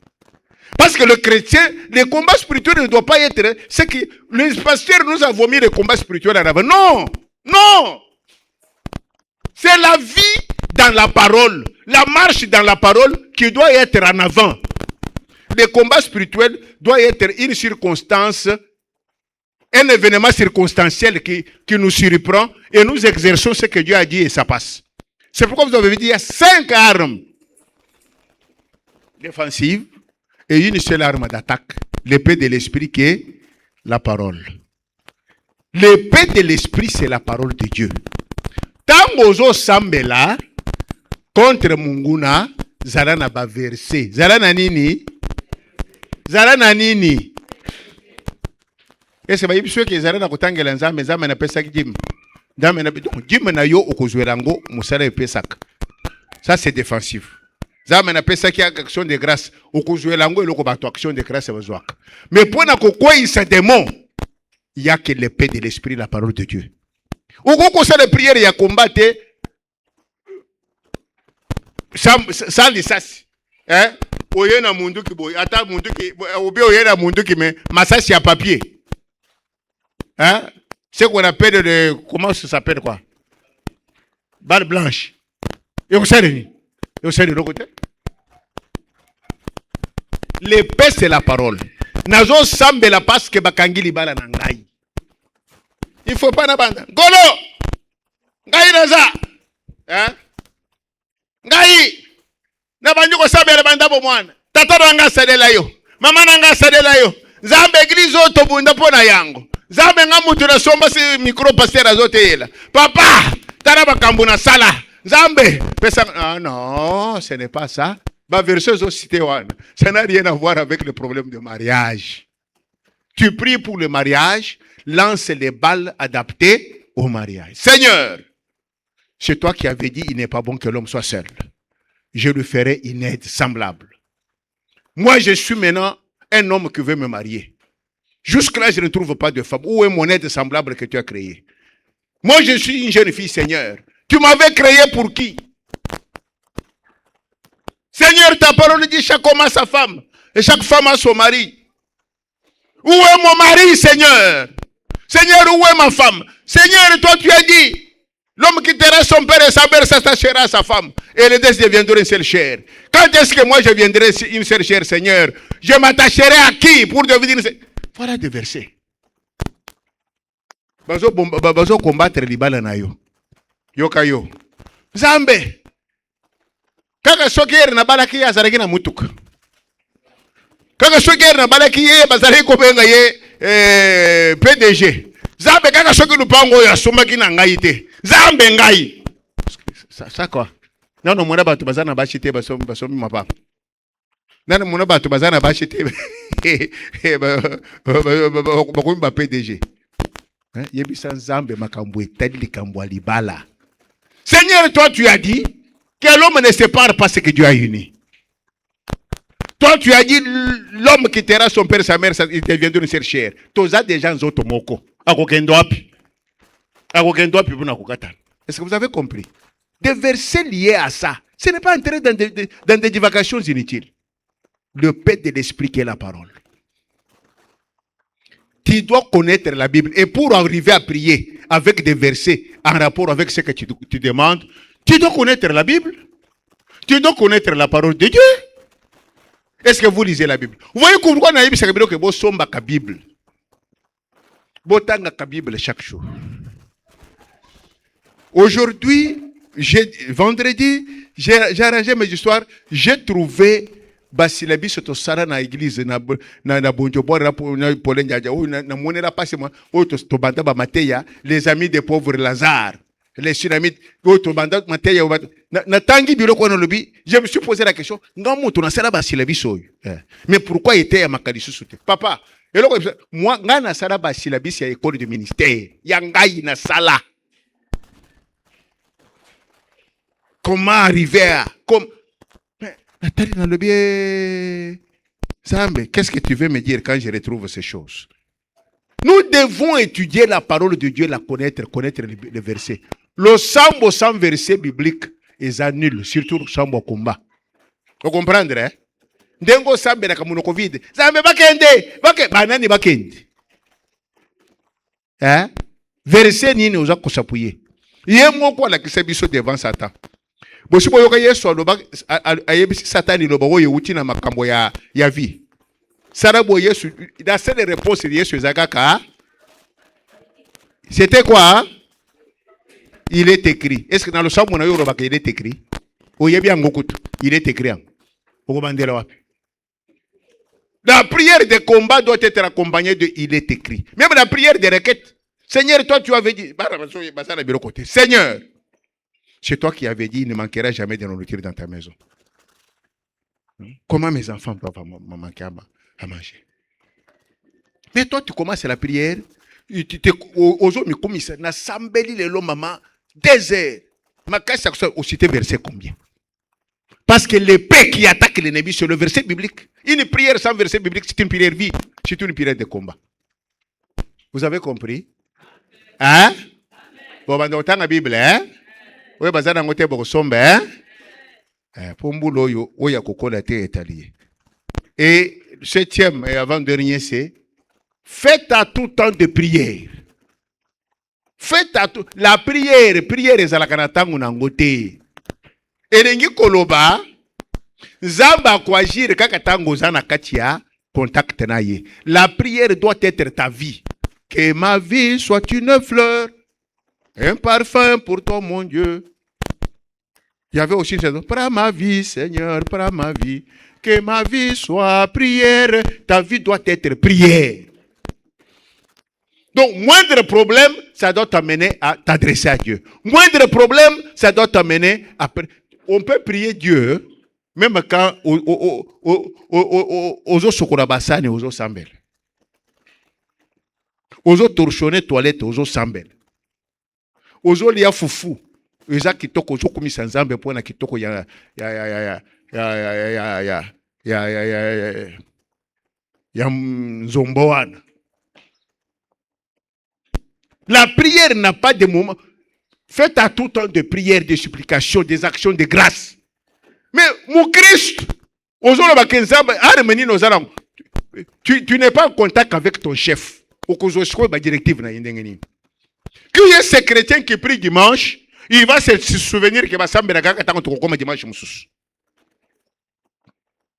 S1: Parce que le chrétien, le combat spirituel ne doit pas être ce que les pasteurs nous avons mis le combat spirituel en avant. Non, c'est la vie dans la parole, la marche dans la parole qui doit être en avant. Le combat spirituel doit être une circonstance, un événement circonstanciel qui nous surprend et nous exerçons ce que Dieu a dit et ça passe. C'est pourquoi vous avez dit qu'il y a 5 armes défensives et une seule arme d'attaque. L'épée de l'esprit qui est la parole. L'épée de l'esprit, c'est la parole de Dieu. Tangozo sambela contre Munguna, zalana ba verset. Zalana nini? Zalana nini? Et c'est pas sûr que zalana kotangela nzambe nzambe na pesa jim. Nzambe na jim na yo okozwerango musala epesak. Ça c'est défensif. Nzambe na pesa ki action de grâce okozwerango eloko bato action de grâce bazwaka. Mais pour na kokwisa démon, il y a que l'épée de l'esprit, la parole de Dieu. Ou ça les prières, il y a combattre sans lisas. Hein? Oye na mundu ki boy, ata mundu ki obi oye na mundu ki mais masasi à papier. Hein? C'est qu'on appelle le comment ça s'appelle quoi? Balle blanche. Et vous savez de l'autre côté. L'épée c'est la parole. Nazo sambe la passe que bakangili bala nangai. Il faut pas n'abandonner. Golo! Ngai naza! Hein? Ngai! Nabandu ko sabe banda bo mwana. Tata ranga sadela yo. Mama nanga sadela yo. Zambe église to bunda pona yango. Zambe nga mutu na somba si micro pasteur azote là. Papa, taraba kambuna sala. Zambe, ah non, ce n'est pas ça. Bah verset cité ça n'a rien à voir avec le problème de mariage. Tu pries pour le mariage, lance les balles adaptées au mariage. Seigneur, c'est toi qui avais dit il n'est pas bon que l'homme soit seul. Je lui ferai une aide semblable. Moi, je suis maintenant un homme qui veut me marier. Jusque-là, je ne trouve pas de femme. Où est mon aide semblable que tu as créée? Moi, je suis une jeune fille, Seigneur. Tu m'avais créé pour qui? Seigneur, ta parole dit chaque homme a sa femme et chaque femme a son mari. Où est mon mari, Seigneur? Seigneur, où est ma femme? Seigneur, toi tu as dit, l'homme quittera son père et sa mère s'attachera à sa femme. Et les deux deviendront une seule chair. Quand est-ce que moi je viendrai une seule chair, Seigneur? Je m'attacherai à qui pour devenir une seule... Voilà des versets. Bazo combattre libala na yo. Yokayo. Zambe. Kaka sokere na balaki ya zaraki na mutuka. Kaka sokere na balaki ye bazali ko benga ye PDG. Zambe kaka soki lupango ya somaki na ngai te. Zambe ngai. Ça quoi? Non mona batu bazana bashite basomi mapa. Non mona batu bazana bashite. Ba PDG. Yebisa Nzambe makambo etali likambo libala. Seigneur, toi tu as dit que l'homme ne sépare pas ce que Dieu a uni. Toi tu as dit l'homme quittera son père et sa mère, il deviendra une seule chair. Toza des gens automoko. Est-ce que vous avez compris? Des versets liés à ça. Ce n'est pas entrer dans des divagations inutiles. Le paix de l'esprit qui est la parole. Tu dois connaître la Bible. Et pour arriver à prier avec des versets en rapport avec ce que tu demandes, tu dois connaître la Bible. Tu dois connaître la parole de Dieu. Est-ce que vous lisez la Bible? Vous voyez pourquoi on a dit que vous sommes la Bible. Vous avez la Bible chaque jour. Aujourd'hui, vendredi, j'ai arrangé mes histoires. J'ai trouvé basilabi soto sara na église na bonjo bora na polenja na monera passe moi to banda ba mateya les amis des pauvres Lazare les tsunamis to banda mateya na tangi biro ko no lobi. Je me suis posé la question ngamu to na sala basilabi so mais pourquoi était ya makalisu soute papa eloko moi ngana sala basilabi ya école de ministère ya ngai na sala. Comment arriver à comme qu'est-ce que tu veux me dire quand je retrouve ces choses? Nous devons étudier la parole de Dieu, la connaître les versets. Le sambo sans verset biblique est nul, surtout le sambo combat. Vous comprenez, hein? Dengo sambe na kamuno covid. Sambe bakende, banani bakende. Hein? Verset nini oza kosapuye. Yemo kwa la kisebiso devant Satan. Bosibo yoka Yesu aloba ayebisi Satani loba oyo uti na makambo ya vie. Sarabo Yesu da seule réponse de Yesu ezakaka. C'était quoi? Il est écrit. Est-ce que dans le psaume on a eu il est écrit? Oyebi ngokutu. Il est écrit. Okobandela wapi? La prière de combat doit être accompagnée de il est écrit. Même la prière de requête. Seigneur, toi tu avais dit Seigneur, c'est toi qui avais dit, il ne manquera jamais de nourriture dans ta maison. Comment mes enfants peuvent manquer à manger? Mais toi, tu commences la prière, aux hommes, comme ça, na sambeli le maman, 2 heures. Ma casse au cité verset combien? Parce que l'épée qui attaque l'ennemi, c'est le verset biblique. Une prière sans verset biblique, c'est une prière vide, c'est une prière de combat. Vous avez compris? Hein? Bon, on entend la Bible, hein? Oui, bazana ngote bokosombe, hein? Pombulo yo oya kokola te étalier. Et 7e et avant-dernier, c'est faites à tout temps de prière. Faites à tout la prière ezalaka na tango na ngote. Elengi koloba zamba kwa agir kaka tango zana katia contact na ye. La prière doit être ta vie. Que ma vie soit une fleur. Un parfum pour toi, mon Dieu. Il y avait aussi une chanson. Prends ma vie, Seigneur, prends ma vie. Que ma vie soit prière. Ta vie doit être prière. Donc, moindre problème, ça doit t'amener à t'adresser à Dieu. Moindre problème, ça doit t'amener à... On peut prier Dieu, même quand aux sokorabasani, aux sambel. Aux torchonner toilette, aux sambel. Aux lia foufou. Eza kitoko aux komisa nzambe pour na kitoko ya nzomboana. La prière n'a pas de moment. Faites à tout temps de prière, de supplication, des actions de grâce. Mais mon Christ, tu n'es pas en contact avec ton chef. Qu'il y ait ces chrétiens qui prient dimanche, il va se souvenir qu'il va s'embêter comme dimanche.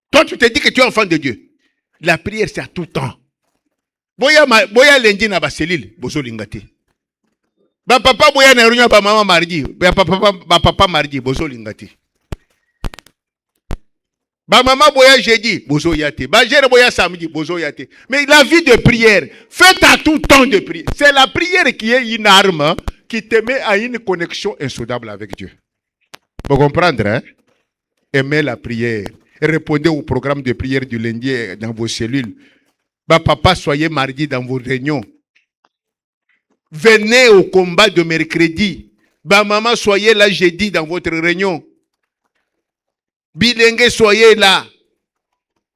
S1: Toi, tu te dis que tu es enfant de Dieu. La prière, c'est à tout temps. Boya lundi na baselil, bozo lingati. Ba papa boya na réunion ba maman mardi, ba papa mardi, bozo lingati. Ba maman boya jeudi, bozo yate. Ba jere boya samedi, bozo yate. Mais la vie de prière, faites à tout temps de prière. C'est la prière qui est une arme qui te met à une connexion insondable avec Dieu. Vous comprenez, hein? Aimez la prière. Répondez au programme de prière du lundi dans vos cellules. Bah, papa, soyez mardi dans vos réunions. Venez au combat de mercredi. Bah, maman, soyez là jeudi dans votre réunion. Bilingue, soyez là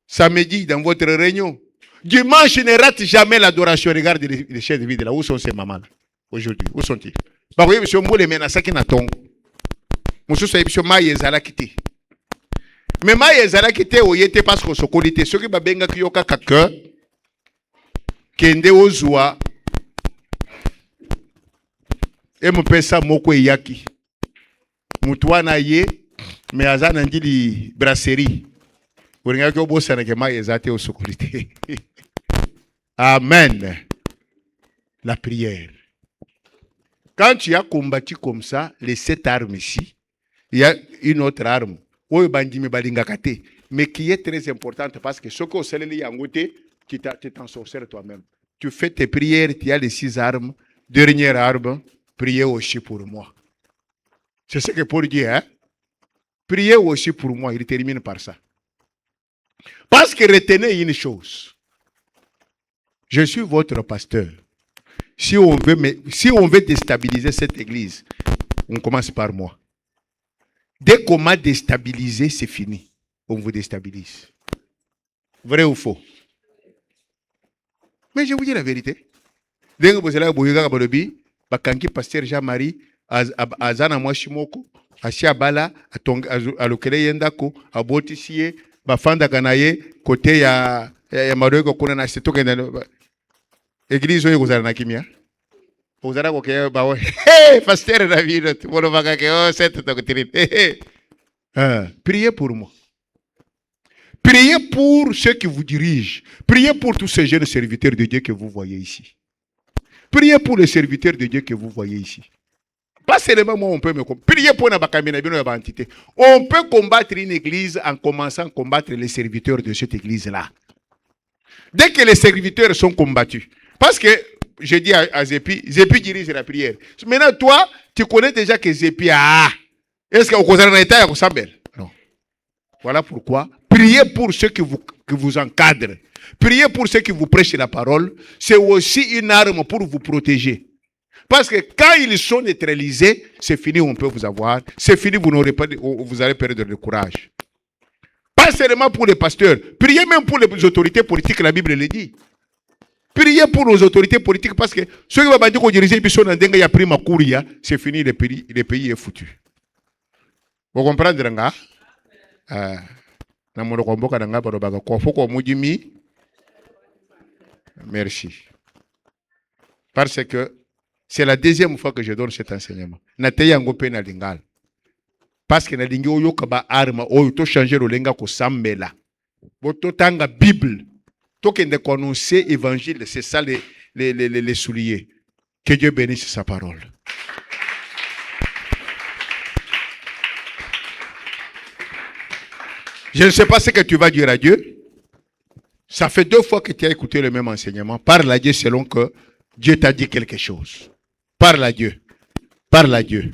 S1: samedi dans votre réunion. Dimanche, ne rate jamais l'adoration. Regardez les chefs de vie là. Où sont ces mamans là aujourd'hui? Où sont-ils? Bah, oui, monsieur Moule, mais Nasaki Naton. Monsieur Saïbisio Maïe Zalakiti. Mais Maïe Zalakiti, oyete parce qu'on se connaît. Ceux qui babenga kiyoka kaka. Kende ozwa mpesa moko yaki mutwana ye me azana ndili brasserie uringa ko bosana ke maye zate osokolite. Amen. La prière. Quand tu as combattu comme ça les 7 armes ici, il y a une autre arme oyo bandimi balinga kate mais qui est très importante parce que ce que celui yangote tu t'en sorceres toi-même. Tu fais tes prières, tu as les 6 armes. Dernière arme, priez aussi pour moi. C'est ce que Paul dit, hein? Priez aussi pour moi. Il termine par ça. Parce que retenez une chose. Je suis votre pasteur. Si on veut déstabiliser cette église, on commence par moi. Dès qu'on m'a déstabilisé, c'est fini. On vous déstabilise. Vrai ou faux? Mais je vous dis la vérité. Dès que vous allez à Bolobi, Bakangi, pasteur Jean-Marie, Azana Mwashimoko, Ashiabala, à l'Okele Yendako, à Botissier, Bafanda Ganaye, côté ya Marego Konana, c'est tout. Église, vous allez à Kimia. Vous allez à Bawa. Hé, pasteur David, tu vas voir que c'est tout. Priez pour moi. Priez pour ceux qui vous dirigent. Priez pour tous ces jeunes serviteurs de Dieu que vous voyez ici. Priez pour les serviteurs de Dieu que vous voyez ici. Pas seulement moi, on peut me combattre. Priez pour la entité. On peut combattre une église en commençant à combattre les serviteurs de cette église-là. Dès que les serviteurs sont combattus. Parce que, je dis à Zépi, Zépi dirige la prière. Maintenant, toi, tu connais déjà que Zépi a... Est-ce que vous avez un état à Sambel? Non. Voilà pourquoi. Priez pour ceux qui vous encadrent. Priez pour ceux qui vous prêchent la parole. C'est aussi une arme pour vous protéger. Parce que quand ils sont neutralisés, c'est fini, on peut vous avoir. C'est fini, vous allez perdre le courage. Pas seulement pour les pasteurs. Priez même pour les autorités politiques, la Bible le dit. Priez pour nos autorités politiques parce que ceux qui vont dire qu'on dirige, il y a pris ma couria, c'est fini, le pays est foutu. Vous comprenez, Ranga? Merci. Parce que c'est la deuxième fois que je donne cet enseignement. Parce que nalingi oyo kaba arma oyo to changer le lenga ko sambela. Boto tanga Bible. To kende annoncer évangile, c'est ça les souliers. Que Dieu bénisse sa parole. Je ne sais pas ce que tu vas dire à Dieu. Ça fait 2 fois que tu as écouté le même enseignement. Parle à Dieu selon que Dieu t'a dit quelque chose. Parle à Dieu. Parle à Dieu.